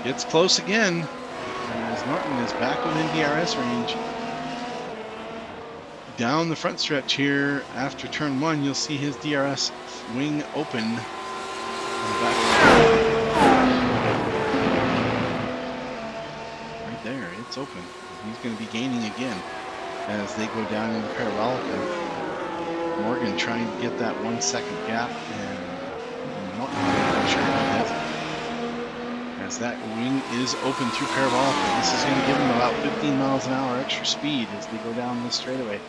[SPEAKER 1] Gets close again as Norton is back within DRS range. Down the front stretch here after turn 1, you'll see his DRS wing open. Right there, it's open. He's going to be gaining again as they go down into Parabolica. Morgan trying to get that 1 second gap, and Norton, I'm sure he has it. As that wing is open through Parabolica. This is going to give them about 15 miles an hour extra speed as they go down this straightaway.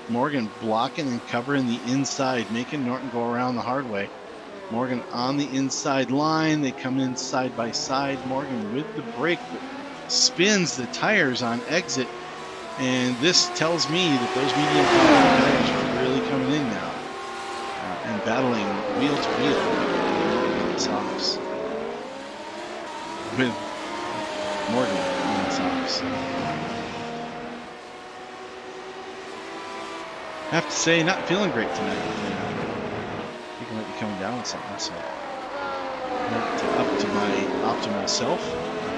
[SPEAKER 1] Morgan blocking and covering the inside, making Norton go around the hard way. Morgan on the inside line. They come in side by side. Morgan with the brake, but spins the tires on exit. And this tells me that those medium compound tires are really coming in now and battling wheel to wheel in the softs. With Morgan in the softs. have to say, not feeling great tonight. I think I might be coming down with something, so not up to my optimal self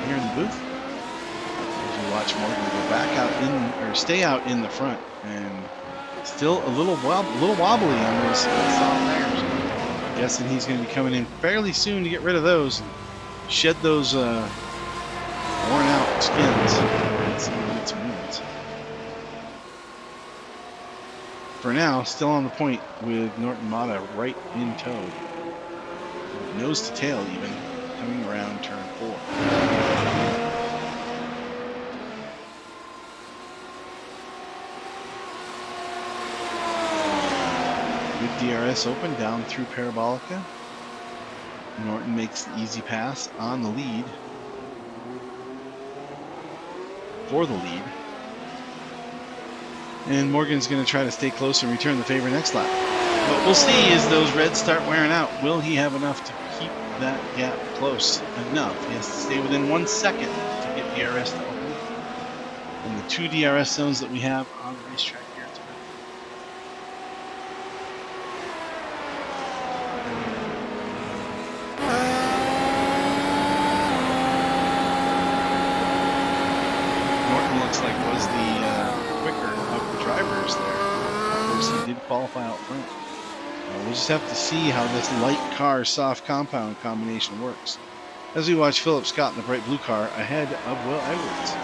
[SPEAKER 1] here in the booth. As you watch Morgan go back out in, or stay out in the front, and still a little wobbly on those soft tires. I'm guessing he's going to be coming in fairly soon to get rid of those and shed those worn out skins and see if we get some new ones. For now, still on the point with Northon Motta right in tow. Nose to tail even, coming around turn 4. Good DRS open down through Parabolica. Norton makes the easy pass on the lead. For the lead. And Morgan's going to try to stay close and return the favor next lap. But we'll see as those reds start wearing out. Will he have enough to keep that gap close enough? He has to stay within 1 second to get DRS to open. And the 2 DRS zones that we have on the racetrack here tonight. Norton looks like was the quicker of the drivers there. Of course, he did qualify out front. We'll just have to see how this light car soft compound combination works as we watch Philip Scott in the bright blue car ahead of Will Edwards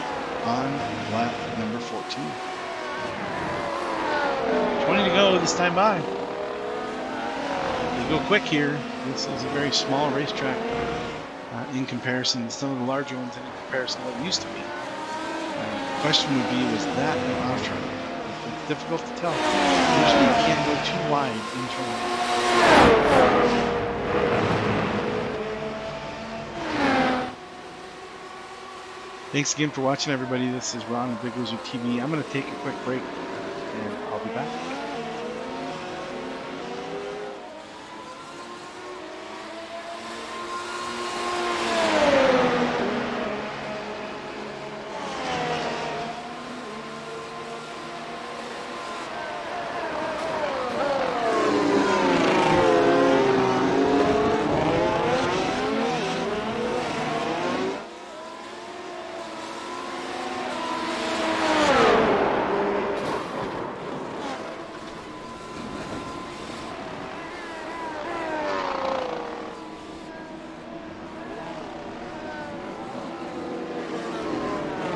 [SPEAKER 1] on lap number 14. 20 to go this time by. They go quick here. This is a very small racetrack in comparison to some of the larger ones and in comparison to what it used to be. The question would be, was that an off track? It's difficult to tell. Usually you can't go too wide in turn. Thanks again for watching, everybody. This is Ron of Big Wizard TV. I'm going to take a quick break, and I'll be back.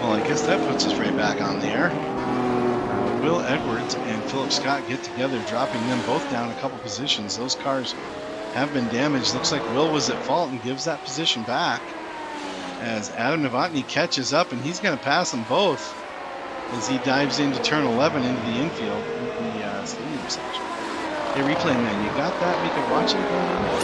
[SPEAKER 1] Well, I guess that puts us right back on the air. Will Edwards and Philip Scott get together, dropping them both down a couple positions. Those cars have been damaged. Looks like Will was at fault and gives that position back as Adam Novotny catches up, and he's going to pass them both as he dives into turn 11 into the infield in the stadium section. Hey, replay man, you got that? We could watch it again.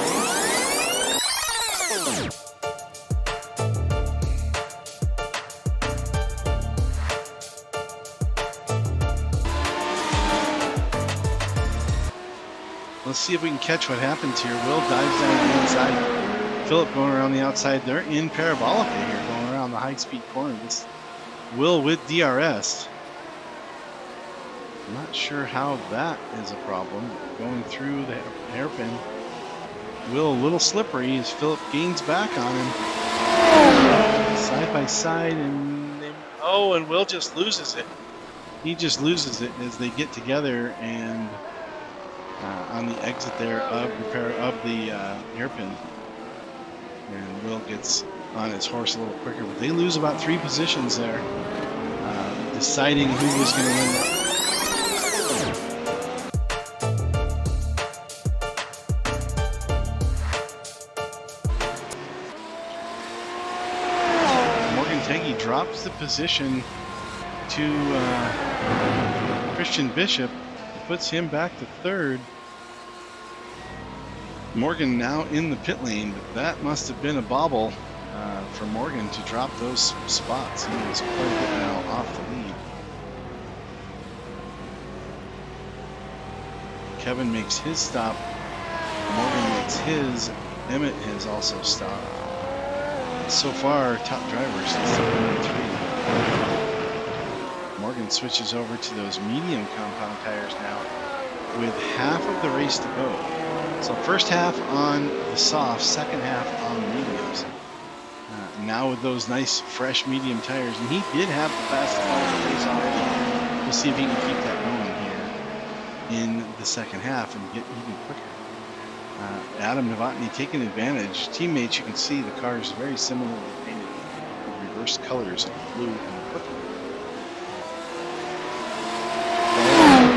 [SPEAKER 1] Let's see if we can catch what happens here. Will dives down the inside. Philip going around the outside. They're in Parabolica here, going around the high-speed corner. This Will with DRS. I'm not sure how that is a problem. Going through the hairpin. Will a little slippery as Philip gains back on him. Side by side, and and Will just loses it. He just loses it as they get together and on the exit there of the hairpin. And Will gets on his horse a little quicker, but they lose about 3 positions there, deciding who was going to win that. Tegey drops the position to Christian Bishop, puts him back to 3rd. Morgan now in the pit lane, but that must have been a bobble for Morgan to drop those spots. He is quite a bit now off the lead. Kevin makes his stop. Morgan makes his. Emmett has also stopped. So far, top drivers since 3. Morgan switches over to those medium compound tires now with half of the race to go. So first half on the soft, second half on the mediums. Now with those nice fresh medium tires, and he did have the fastest car of the race already. We'll see if he can keep that going here in the second half and get even quicker. Adam Novotny taking advantage. Teammates, you can see the cars very similarly painted, reverse colors of blue and purple.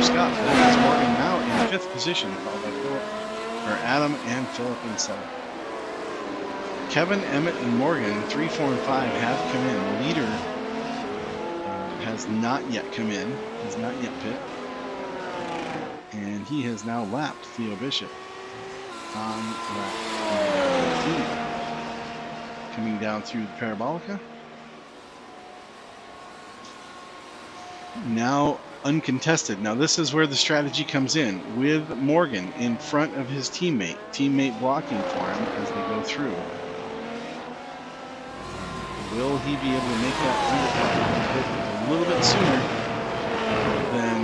[SPEAKER 1] Scott has Morgan now in fifth position, followed by Philip, or Adam and Philip in seventh. Kevin, Emmett, and Morgan, 3, 4, and 5 have come in. The leader has not yet come in, has not yet pit, and he has now lapped Theo Bishop on lap 15. Coming down through the Parabolica. Now uncontested. Now this is where the strategy comes in, with Morgan in front of his teammate blocking for him as they go through. Will he be able to make that undercut a little bit sooner than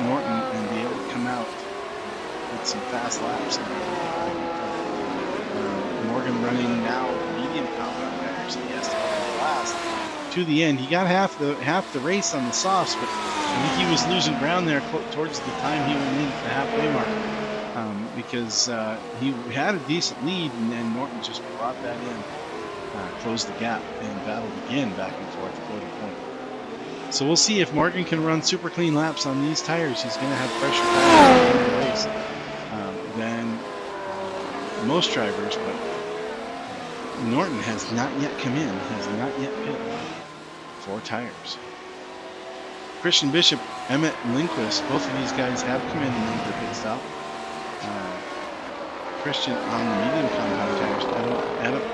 [SPEAKER 1] Norton and be able to come out with some fast laps? Morgan running now medium compound tires, and he has to go last to the end. He got half the race on the softs, but I think he was losing ground there towards the time he went into the halfway mark, because he had a decent lead, and then Norton just brought that in. Closed the gap and battled again back and forth, point to point. So we'll see if Morgan can run super clean laps on these tires. He's going to have fresher tires in the race than most drivers, but Norton has not yet come in, has not yet pit 4 tires. Christian Bishop, Emmett, and Lindquist, both of these guys have come in and made their pit stop. Christian on the medium compound tires,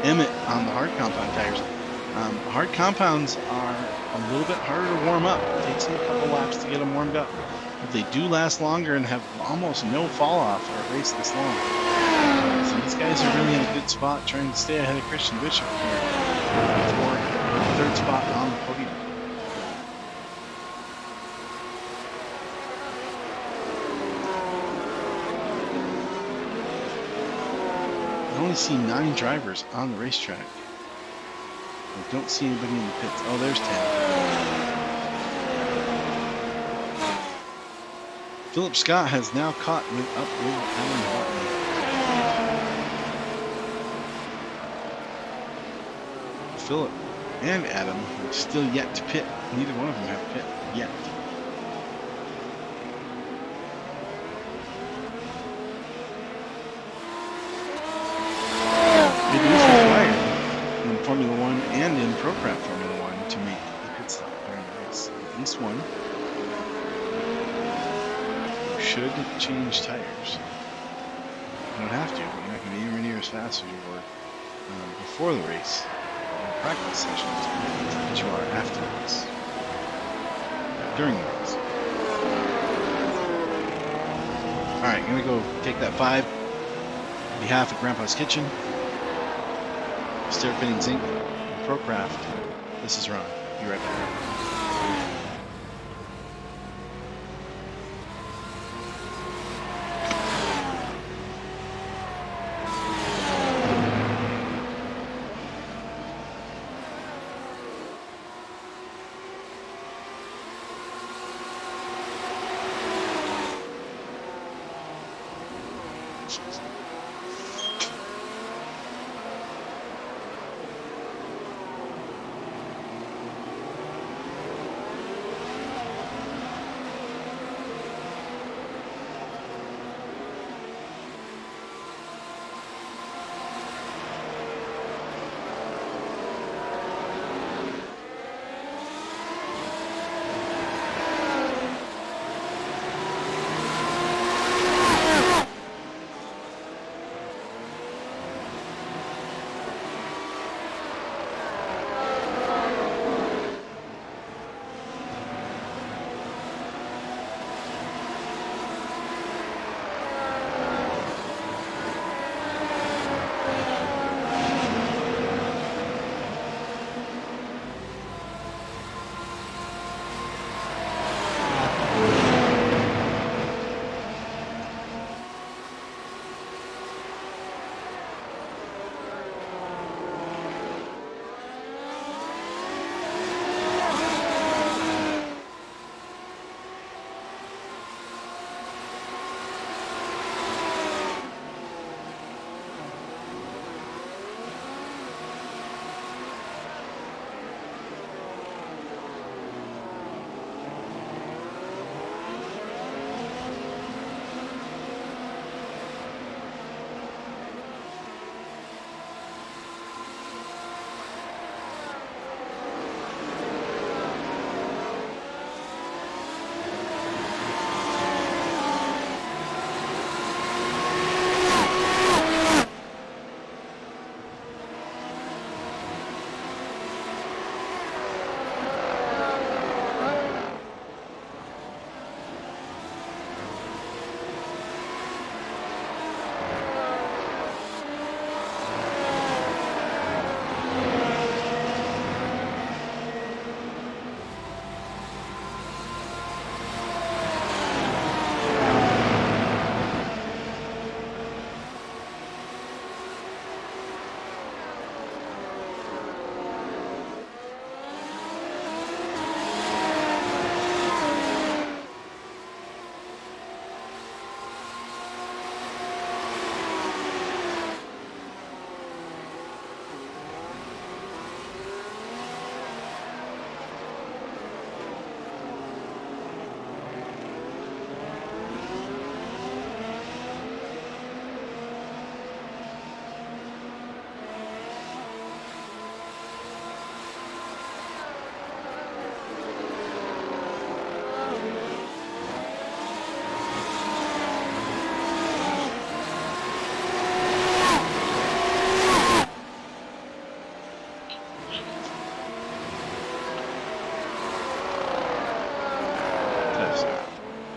[SPEAKER 1] Emmett on the hard compound tires. Hard compounds are a little bit harder to warm up. It takes them a couple laps to get them warmed up. But they do last longer and have almost no fall off for a race this long. So these guys are really in a good spot trying to stay ahead of Christian Bishop here for the third spot on the podium. I only see 9 drivers on the racetrack. I don't see anybody in the pits. Oh, there's 10. Philip Scott has now caught up with Alan Barton. Philip and Adam are still yet to pit. Neither one of them have pit yet. Formula One and in Procraft Formula One to make the pit stop during the race. At least one. You should change tires. You don't have to, but you're not going to be anywhere near as fast as you were before the race, practice sessions, but you are after the race, during the race. Alright, I'm going to go take that 5 on behalf of Grandpa's Kitchen, Stair Fitting Zinc, and Procraft. This is Ron. Be right back.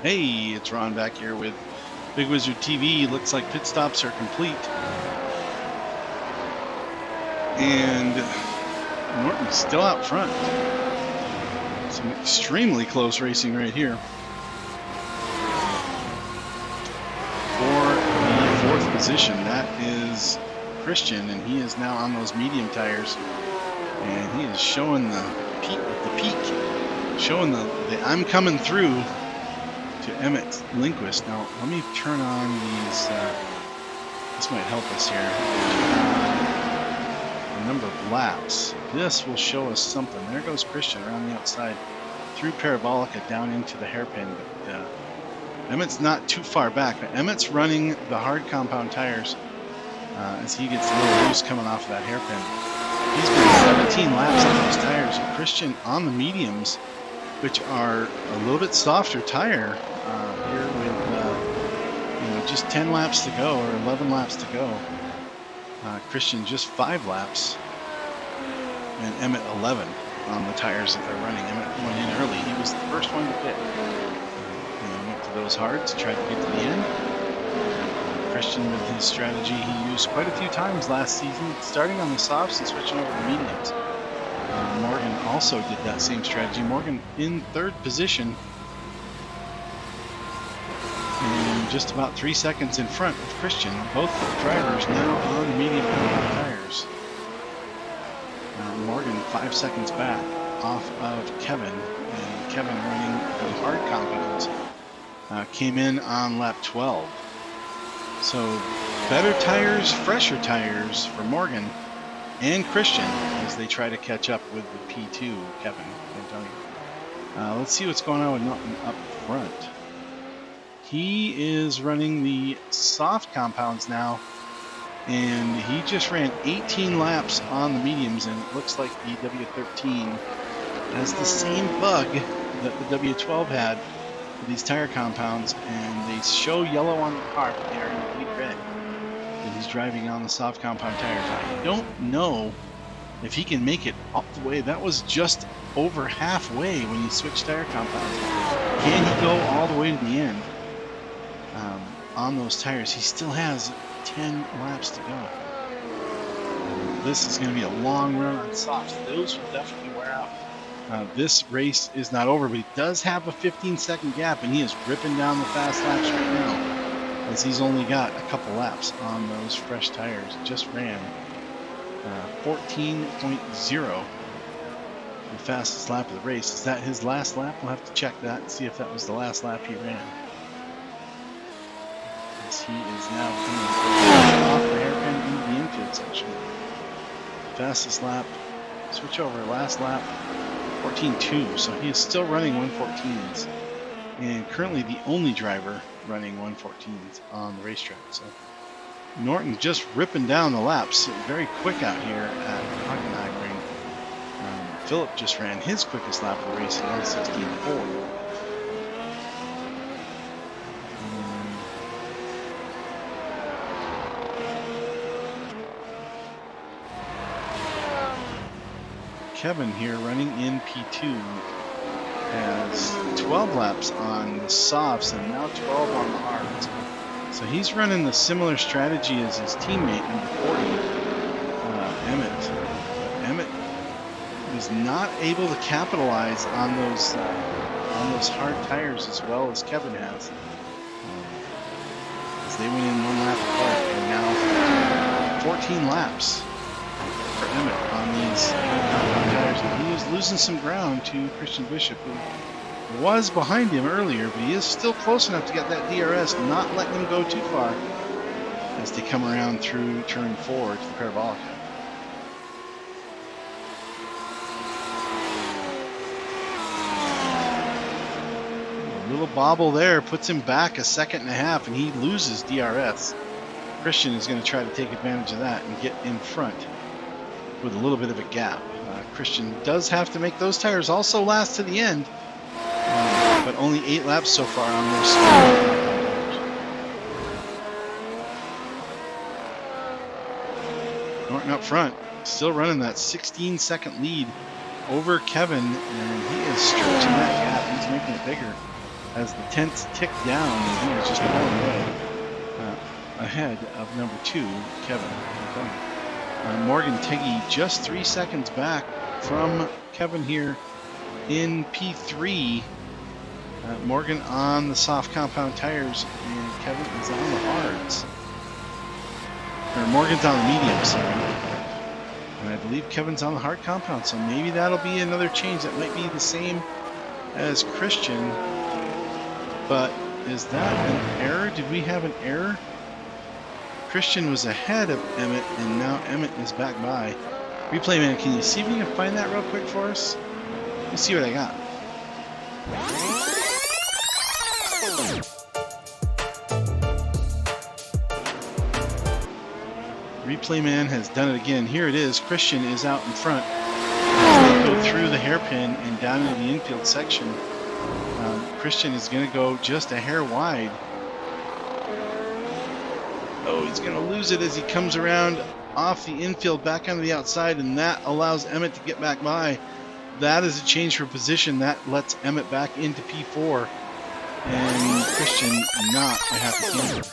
[SPEAKER 1] Hey, it's Ron back here with Big Wizard TV. Looks like pit stops are complete. And Norton's still out front. Some extremely close racing right here. For the fourth position, that is Christian, and he is now on those medium tires. And he is showing the peak, showing the I'm coming through to Emmett Lindquist. Now, let me turn on these. This might help us here. The number of laps. This will show us something. There goes Christian around the outside through Parabolica down into the hairpin. But Emmett's not too far back. But Emmett's running the hard compound tires as he gets a little loose coming off of that hairpin. He's been 17 laps on those tires. Christian on the mediums, which are a little bit softer tire here with just 10 laps to go or 11 laps to go. Christian just 5 laps, and Emmett 11 on the tires that they're running. Emmett went in early. He was the first one to pit. And went to those hards, tried to get to the end. Christian, with his strategy he used quite a few times last season, starting on the softs and switching over to mediums. Morgan also did that same strategy. Morgan in third position and just about 3 seconds in front of Christian. Both drivers now on medium tires. Morgan 5 seconds back off of Kevin, and Kevin running the hard compounds came in on lap 12. So better tires, fresher tires for Morgan and Christian as they try to catch up with the P2, Kevin Cantonio. Let's see what's going on with Norton up front. He is running the soft compounds now, and he just ran 18 laps on the mediums, and it looks like the W13 has the same bug that the W12 had for these tire compounds, and they show yellow on the car, but they are indeed red. And he's driving on the soft compound tires. I don't know if he can make it all the way. That was just over halfway when he switched tire compounds. Can he go all the way to the end on those tires? He still has 10 laps to go. This is going to be a long run on softs. Those will definitely wear out. This race is not over, but he does have a 15-second gap, and he is ripping down the fast laps right now, as he's only got a couple laps on those fresh tires. Just ran 14.0, the fastest lap of the race. Is that his last lap? We'll have to check that and see if that was the last lap he ran. As he is now coming off the hairpin into the infield section. Fastest lap, switch over, last lap, 14.2, so he is still running 114s, and currently the only driver running 114s on the racetrack. So Norton just ripping down the laps, very quick out here at Hockenheim ring. Philip just ran his quickest lap of the race at 1:16.4. Kevin here running in P2 has 12 laps on the softs and now 12 on the hards. So he's running the similar strategy as his teammate number 40, Emmett. Emmett was not able to capitalize on those hard tires as well as Kevin has. As they went in 1 lap apart, and now 14 laps for Emmett on these tires. And he is losing some ground to Christian Bishop, who was behind him earlier, but he is still close enough to get that DRS, not letting him go too far as they come around through turn 4 to the Parabolica. A little bobble there puts him back 1.5 seconds, and he loses DRS. Christian is going to try to take advantage of that and get in front with a little bit of a gap. Christian does have to make those tires also last to the end, but only 8 laps so far on those tires. Norton up front, still running that 16-second lead over Kevin, and he is stretching that gap. He's making it bigger as the tenths tick down, and he is just pulling away ahead of number 2, Kevin. Morgan Tegey just 3 seconds back from Kevin here in P3. Morgan on the soft compound tires, and Kevin is on the hards. Or Morgan's on the medium, sorry. And I believe Kevin's on the hard compound, so maybe that'll be another change. That might be the same as Christian. But is that an error? Did we have an error? Christian was ahead of Emmett, and now Emmett is back by. Replay man, can you see if you can find that real quick for us? Let's see what I got. Replay man has done it again. Here it is. Christian is out in front as they go through the hairpin and down into the infield section. Christian is going to go just a hair wide. Oh, he's going to lose it as he comes around off the infield back onto the outside, and that allows Emmett to get back by. That is a change for position. That lets Emmett back into P4, and Christian not a happy camper.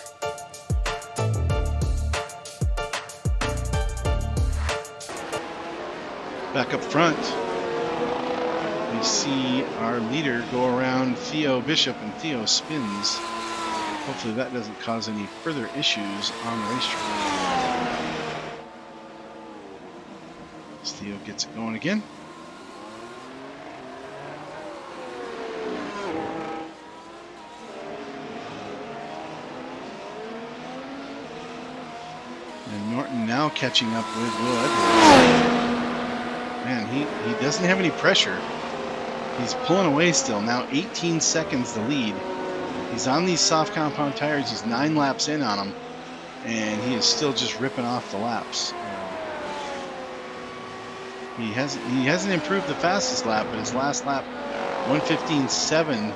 [SPEAKER 1] Back up front, we see our leader go around Theo Bishop, and Theo spins. Hopefully that doesn't cause any further issues on the racetrack. As Theo gets it going again. And Norton now catching up with Will Edwards. Man, he doesn't have any pressure. He's pulling away still. Now 18 seconds to lead. He's on these soft compound tires. He's 9 laps in on them, and he is still just ripping off the laps. He hasn't improved the fastest lap, but his last lap, 1:15.7,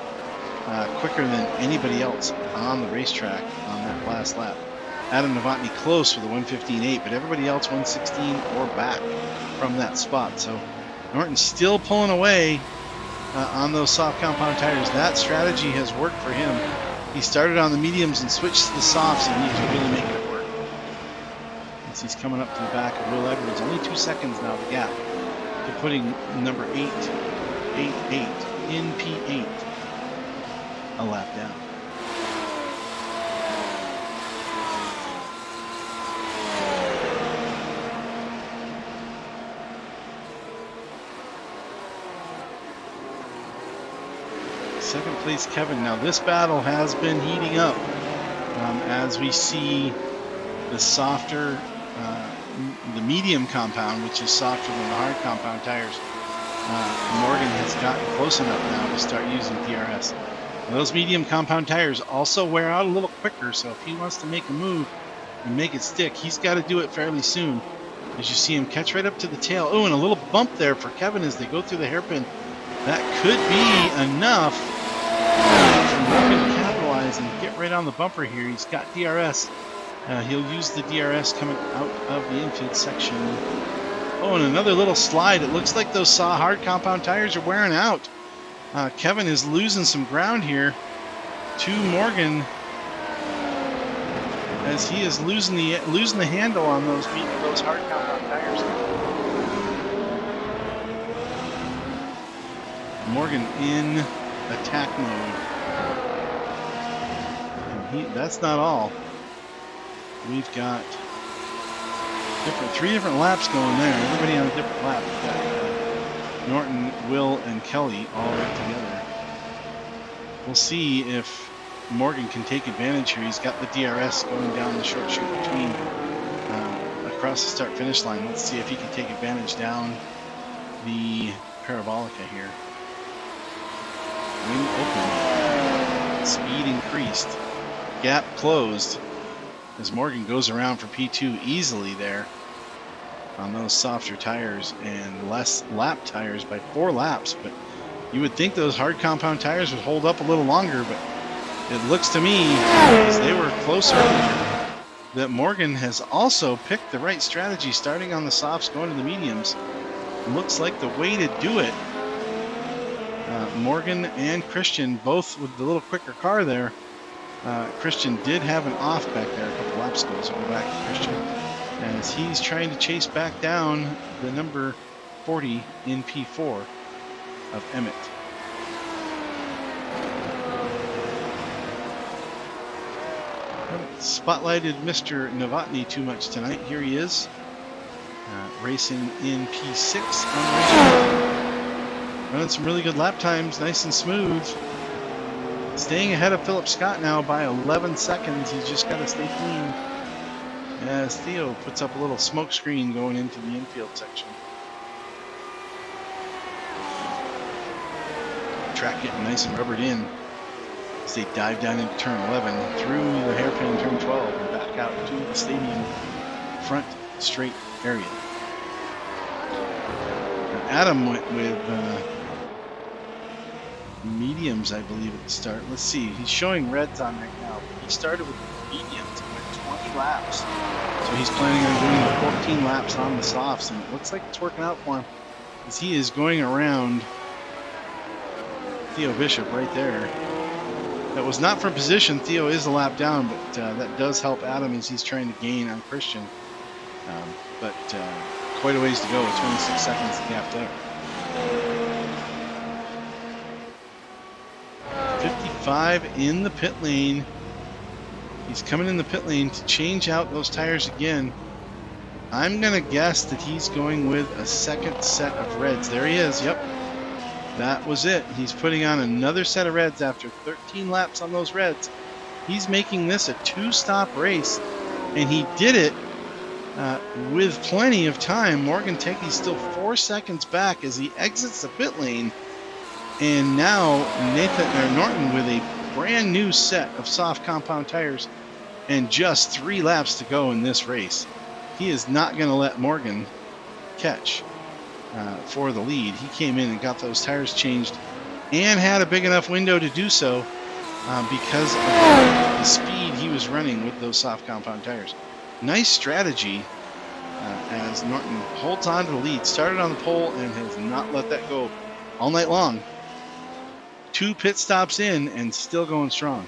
[SPEAKER 1] quicker than anybody else on the racetrack on that last lap. Adam Novotny close with a 1:15.8, but everybody else 1:16 or back from that spot. So Norton's still pulling away on those soft compound tires. That strategy has worked for him. He started on the mediums and switched to the softs, and he's really making it work. As he's coming up to the back of Will Edwards, only 2 seconds now the gap to putting number 8 in P8 a lap down. Second place Kevin. Now this battle has been heating up as we see the softer, the medium compound, which is softer than the hard compound tires. Morgan has gotten close enough now to start using DRS. Now, those medium compound tires also wear out a little quicker, so if he wants to make a move and make it stick, he's got to do it fairly soon. As you see him catch right up to the tail. Oh, and a little bump there for Kevin as they go through the hairpin. That could be enough for Morgan to capitalize and get right on the bumper here. He's got DRS. He'll use the DRS coming out of the infield section. Oh, and another little slide. It looks like those hard compound tires are wearing out. Kevin is losing some ground here to Morgan as he is losing the handle on those hard compound tires. Morgan in attack mode. And that's not all. We've got three different laps going there. Everybody on a different lap. We've got Norton, Will, and Kelly all right together. We'll see if Morgan can take advantage here. He's got the DRS going down the short chute between across the start-finish line. Let's see if he can take advantage down the parabolica here. Wing open. Speed increased. Gap closed as Morgan goes around for P2 easily there on those softer tires and less lap tires by 4 laps. But you would think those hard compound tires would hold up a little longer, but it looks to me, as they were closer, that Morgan has also picked the right strategy, starting on the softs, going to the mediums. It looks like the way to do it Morgan and Christian both with the little quicker car there. Christian did have an off back there a couple laps ago, so we'll go back to Christian as he's trying to chase back down the number 40 in P4 of Emmett. Haven't spotlighted Mr. Novotny too much tonight. Here he is, racing in P6 on running some really good lap times, nice and smooth. Staying ahead of Philip Scott now by 11 seconds. He's just got to stay clean as Theo puts up a little smoke screen going into the infield section. Track getting nice and rubbered in as they dive down into turn 11 through the hairpin turn 12 and back out to the stadium front straight area. And Adam went with mediums, I believe, at the start. Let's see, he's showing reds on right now, but he started with mediums and went 20 laps. So he's planning on doing 14 laps on the softs, and it looks like it's working out for him as he is going around Theo Bishop right there. That was not from position. Theo is a lap down, but that does help Adam as he's trying to gain on Christian. But quite a ways to go, 26 seconds gap there. 55 in the pit lane. He's coming in the pit lane to change out those tires again. I'm going to guess that he's going with a second set of reds. There he is. Yep. That was it. He's putting on another set of reds after 13 laps on those reds. He's making this a two-stop race, and he did it with plenty of time. Morgan Tegey still 4 seconds back as he exits the pit lane. And now Norton with a brand new set of soft compound tires and just 3 laps to go in this race. He is not going to let Morgan catch for the lead. He came in and got those tires changed and had a big enough window to do so because of the speed he was running with those soft compound tires. Nice strategy as Norton holds on to the lead. Started on the pole and has not let that go all night long. 2 pit stops in and still going strong.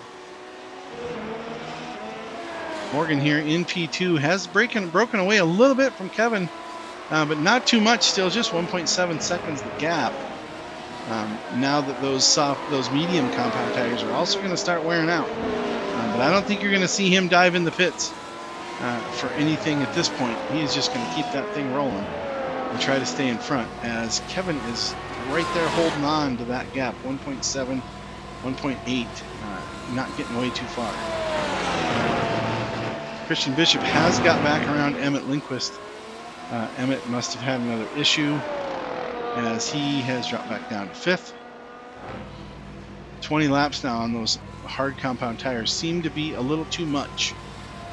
[SPEAKER 1] Morgan here in P2 has broken away a little bit from Kevin, but not too much. Still just 1.7 seconds the gap. Now that those medium compound tires are also going to start wearing out, but I don't think you're going to see him dive in the pits for anything at this point. He is just going to keep that thing rolling and try to stay in front as Kevin is right there holding on to that gap, 1.7, 1.8, not getting way too far. Christian Bishop has got back around Emmett Lindquist. Emmett must have had another issue as he has dropped back down to 5th. 20 laps now on those hard compound tires seem to be a little too much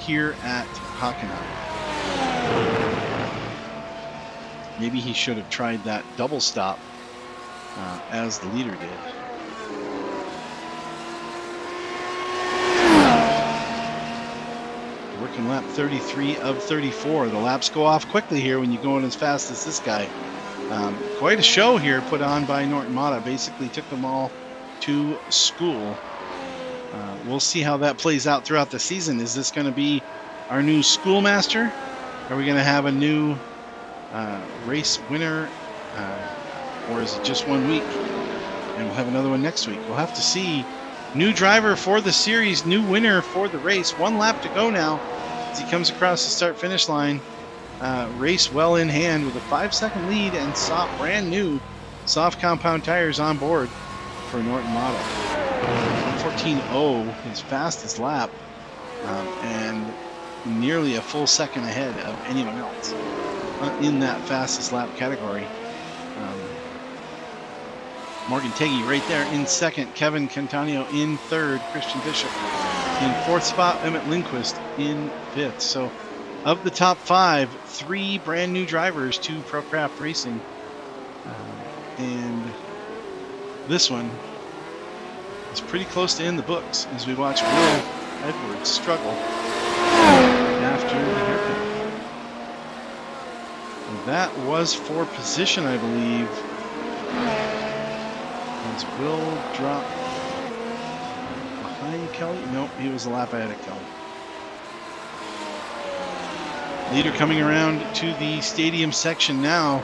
[SPEAKER 1] here at Hockenheim. Maybe he should have tried that double stop as the leader did. Working lap 33 of 34. The laps go off quickly here when you're going as fast as this guy. Quite a show here put on by Northon Motta. Basically took them all to school. We'll see how that plays out throughout the season. Is this going to be our new schoolmaster? Are we going to have a new race winner? Or is it just 1 week? And we'll have another one next week. We'll have to see. New driver for the series, new winner for the race. 1 lap to go now as he comes across the start-finish line. Race well in hand with a 5-second lead and brand new soft compound tires on board for Northon Motta. 1:14.0, his fastest lap, and nearly a full second ahead of anyone else in that fastest lap category. Morgan Tegey right there in 2nd, Kevin Cantonio in 3rd, Christian Bishop in 4th spot, Emmett Lindquist in 5th. So of the top 5, 3 brand new drivers to Procraft Racing. And this one is pretty close to in the books as we watch Will Edwards struggle after the haircut. And that was for position, I believe. Edwards will drop behind Kelly. Nope, he was a lap ahead of Kelly. Leader coming around to the stadium section now.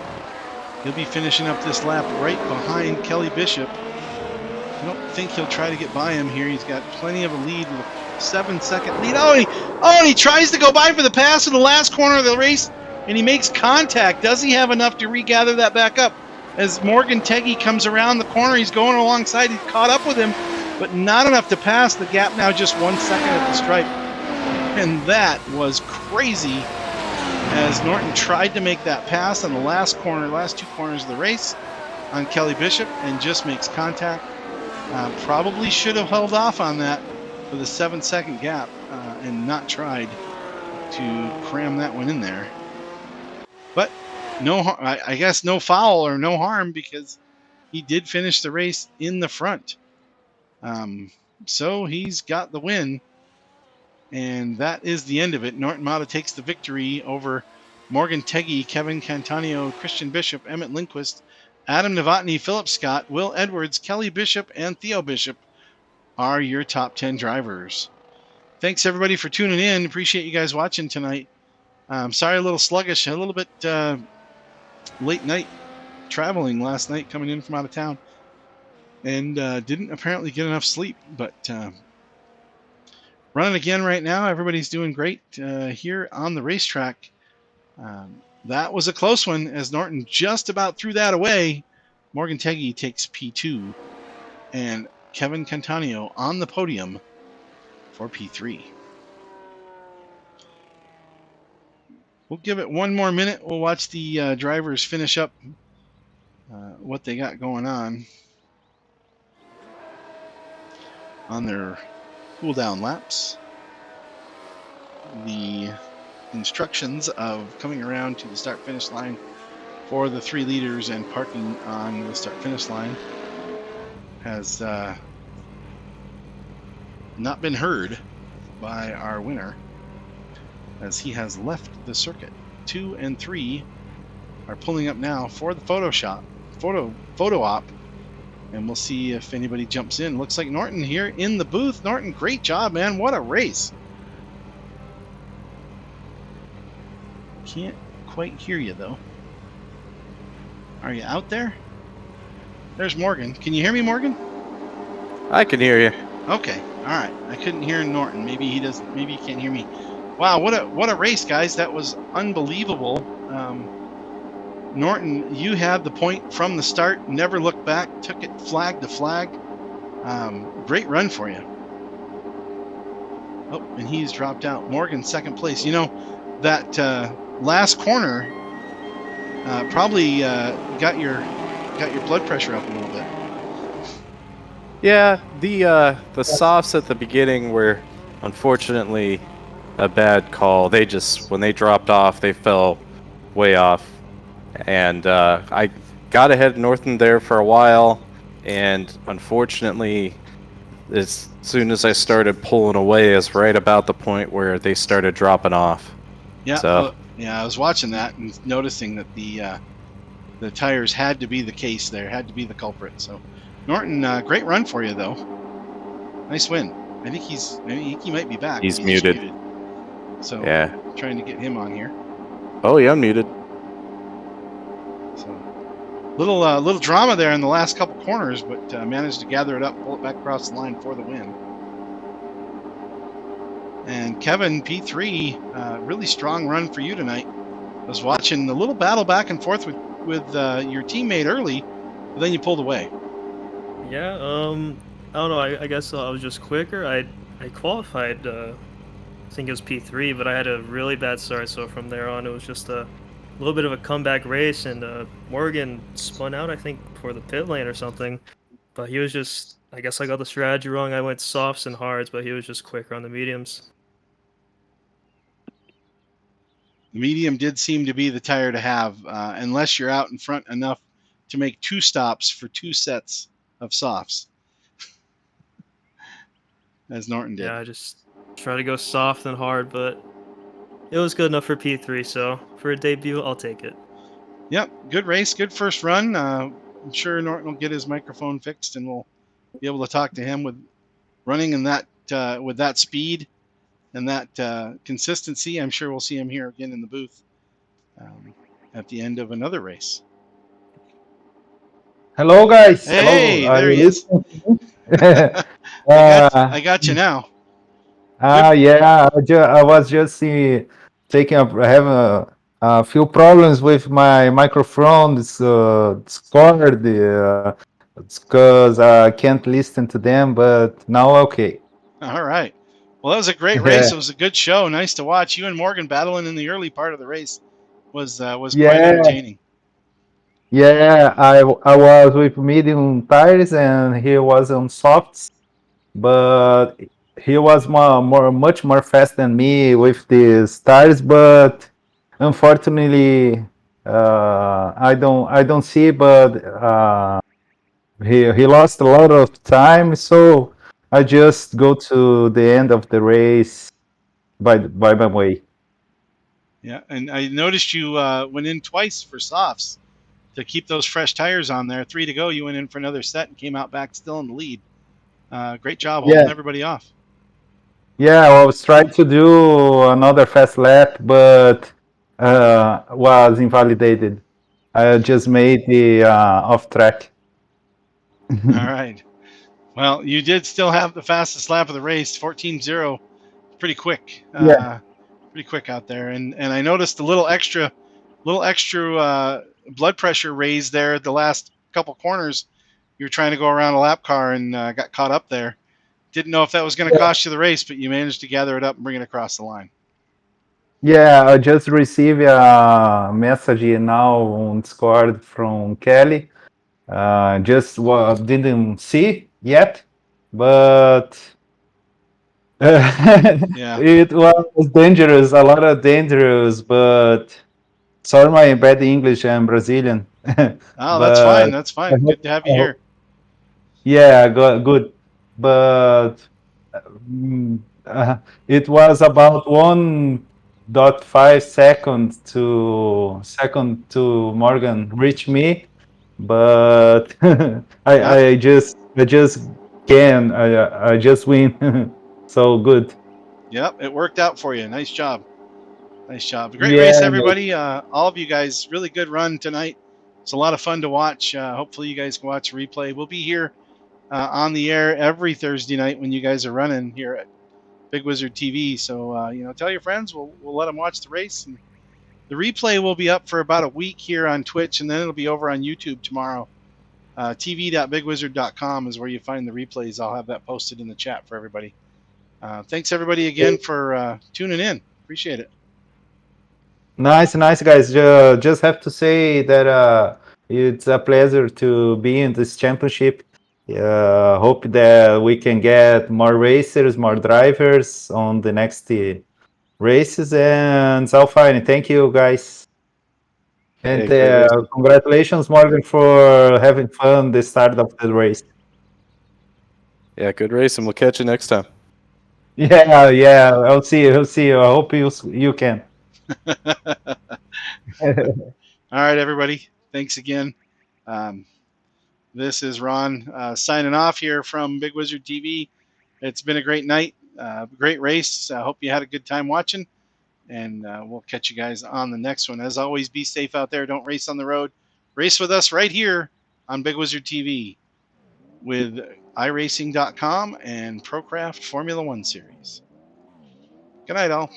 [SPEAKER 1] He'll be finishing up this lap right behind Kelly Bishop. I don't think he'll try to get by him here. He's got plenty of a lead with a 7-second lead. And he tries to go by for the pass in the last corner of the race, and he makes contact. Does he have enough to regather that back up? As Morgan Tegey comes around the corner, he's going alongside. He's caught up with him, but not enough to pass. The gap now just 1 second at the stripe. And that was crazy as Norton tried to make that pass on the last two corners of the race on Kelly Bishop and just makes contact. Probably should have held off on that for the 7-second gap and not tried to cram that one in there. But I guess no foul or no harm because he did finish the race in the front. So he's got the win. And that is the end of it. Northon Motta takes the victory over Morgan Tegey, Kevin Cantonio, Christian Bishop, Emmett Lindquist, Adam Novotny, Philip Scott, Will Edwards, Kelly Bishop, and Theo Bishop are your top 10 drivers. Thanks, everybody, for tuning in. Appreciate you guys watching tonight. Sorry, a little sluggish, a little bit late night traveling last night, coming in from out of town. And didn't apparently get enough sleep, but running again right now. Everybody's doing great here on the racetrack. That was a close one as Norton just about threw that away. Morgan Tegey takes P2 and Kevin Cantonio on the podium for P3. We'll give it one more minute. We'll watch the drivers finish up what they got going on their cool down laps. The instructions of coming around to the start finish line for the 3 leaders and parking on the start finish line has not been heard by our winner as he has left the circuit. 2 and 3 are pulling up now for the photo op, and we'll see if anybody jumps in. Looks like Norton here in the booth. Norton, great job, man. What a race. Can't quite hear you, though. Are you out there? There's Morgan. Can you hear me, Morgan?
[SPEAKER 2] I can hear you.
[SPEAKER 1] Okay. All right. I couldn't hear Norton. Maybe he doesn't. Maybe he can't hear me. Wow. What a race, guys. That was unbelievable. Norton, you had the point from the start. Never looked back. Took it flag to flag. Great run for you. Oh, and he's dropped out. Morgan, second place. You know, that last corner probably got your blood pressure up a little bit.
[SPEAKER 2] Yeah, the softs at the beginning were unfortunately a bad call. They just, when they dropped off, they fell way off. And I got ahead of Northon there for a while, and unfortunately, as soon as I started pulling away is right about the point where they started dropping off.
[SPEAKER 1] Yeah,
[SPEAKER 2] so,
[SPEAKER 1] yeah, I was watching that and noticing that the tires had to be the case there, had to be the culprit. So, Norton, great run for you though. Nice win. I think he might be back.
[SPEAKER 2] He's muted.
[SPEAKER 1] So
[SPEAKER 2] yeah,
[SPEAKER 1] trying to get him on here.
[SPEAKER 2] Oh yeah, I'm muted.
[SPEAKER 1] So, little drama there in the last couple corners, but managed to gather it up, pull it back across the line for the win. And Kevin, P3, really strong run for you tonight. I was watching the little battle back and forth with your teammate early, but then you pulled away.
[SPEAKER 3] Yeah, I don't know, I guess I was just quicker. I qualified, I think it was P3, but I had a really bad start, so from there on it was just a little bit of a comeback race, and Morgan spun out, I think, for the pit lane or something, but he was just, I guess I got the strategy wrong. I went softs and hards, but he was just quicker on the mediums.
[SPEAKER 1] The medium did seem to be the tire to have, unless you're out in front enough to make 2 stops for 2 sets of softs, as Norton did.
[SPEAKER 3] Yeah, I just try to go soft and hard, but it was good enough for P3, so for a debut, I'll take it.
[SPEAKER 1] Yep, good race, good first run. I'm sure Norton will get his microphone fixed, and we'll be able to talk to him with running in that with that speed and that consistency. I'm sure we'll see him here again in the booth um, at the end of another race.
[SPEAKER 4] Hello, guys. Hello.
[SPEAKER 1] Hey,
[SPEAKER 4] Are
[SPEAKER 1] there
[SPEAKER 4] you
[SPEAKER 1] he is.
[SPEAKER 4] listening to me?
[SPEAKER 1] I
[SPEAKER 4] uh,
[SPEAKER 1] got you now. Good.
[SPEAKER 4] yeah, I was just having a few problems with my microphone. It's covered. It's because I can't listen to them, but now okay.
[SPEAKER 1] All right. Well, that was a great race. It was a good show. Nice to watch. You and Morgan battling in the early part of the race was quite
[SPEAKER 4] Yeah,
[SPEAKER 1] entertaining.
[SPEAKER 4] yeah. I was with medium tires and he was on softs, but he was much more fast than me with the stars. But unfortunately, I don't see. But he lost a lot of time, so I just go to the end of the race by my way.
[SPEAKER 1] Yeah, and I noticed you went in twice for softs to keep those fresh tires on there. 3 to go. You went in for another set and came out back still in the lead. Great job holding
[SPEAKER 4] Yeah,
[SPEAKER 1] everybody off.
[SPEAKER 4] yeah. I was trying to do another fast lap, but was invalidated. I just made the off track.
[SPEAKER 1] All right. Well, you did still have the fastest lap of the race, 14:0. Pretty quick.
[SPEAKER 4] Yeah,
[SPEAKER 1] Pretty quick out there. And I noticed a little extra blood pressure raised there at the last couple corners. You were trying to go around a lap car and got caught up there. Didn't know if that was going to
[SPEAKER 4] yeah,
[SPEAKER 1] cost you the race, but you managed to gather it up and bring it across the line.
[SPEAKER 4] yeah. I just received a message now on Discord from Kelly. Just didn't see yet, but
[SPEAKER 1] Yeah.
[SPEAKER 4] it was dangerous, a lot of dangerous. But sorry, my bad English. I'm Brazilian,
[SPEAKER 1] Oh, that's
[SPEAKER 4] but
[SPEAKER 1] fine. That's
[SPEAKER 4] I
[SPEAKER 1] fine.
[SPEAKER 4] hope,
[SPEAKER 1] Good to have
[SPEAKER 4] I
[SPEAKER 1] you here.
[SPEAKER 4] hope- yeah, good. But it was about 1.5 seconds to Morgan reach me, but
[SPEAKER 1] Yeah.
[SPEAKER 4] I just can I just win. So good.
[SPEAKER 1] Yep. It worked out for you. Nice job. Nice job. Great race,
[SPEAKER 4] Yeah,
[SPEAKER 1] everybody. All of you guys, really good run tonight. It's a lot of fun to watch. Hopefully, you guys can watch the replay. We'll be here on the air every Thursday night when you guys are running here at Big Wizard TV. So, tell your friends. We'll let them watch the race. And the replay will be up for about a week here on Twitch, and then it'll be over on YouTube tomorrow. tv.bigwizard.com is where you find the replays. I'll have that posted in the chat for everybody. Thanks, everybody, again for tuning in. Appreciate it.
[SPEAKER 4] nice guys. Just have to say that it's a pleasure to be in this championship. Hope that we can get more racers, more drivers on the next races, and so fine. Thank you, guys,
[SPEAKER 2] Hey,
[SPEAKER 4] and
[SPEAKER 2] great racing.
[SPEAKER 4] congratulations, Morgan, for having fun the start of the race.
[SPEAKER 2] Yeah, good racing. We'll catch you next time.
[SPEAKER 4] Yeah, yeah. I'll see you. I'll see you. I hope you can.
[SPEAKER 1] All right, everybody. Thanks again. Um, this is Ron signing off here from Big Wizard TV. It's been a great night, great race. I hope you had a good time watching, and we'll catch you guys on the next one. As always, be safe out there. Don't race on the road. Race with us right here on Big Wizard TV with iRacing.com and Procraft Formula One Series. Good night, all.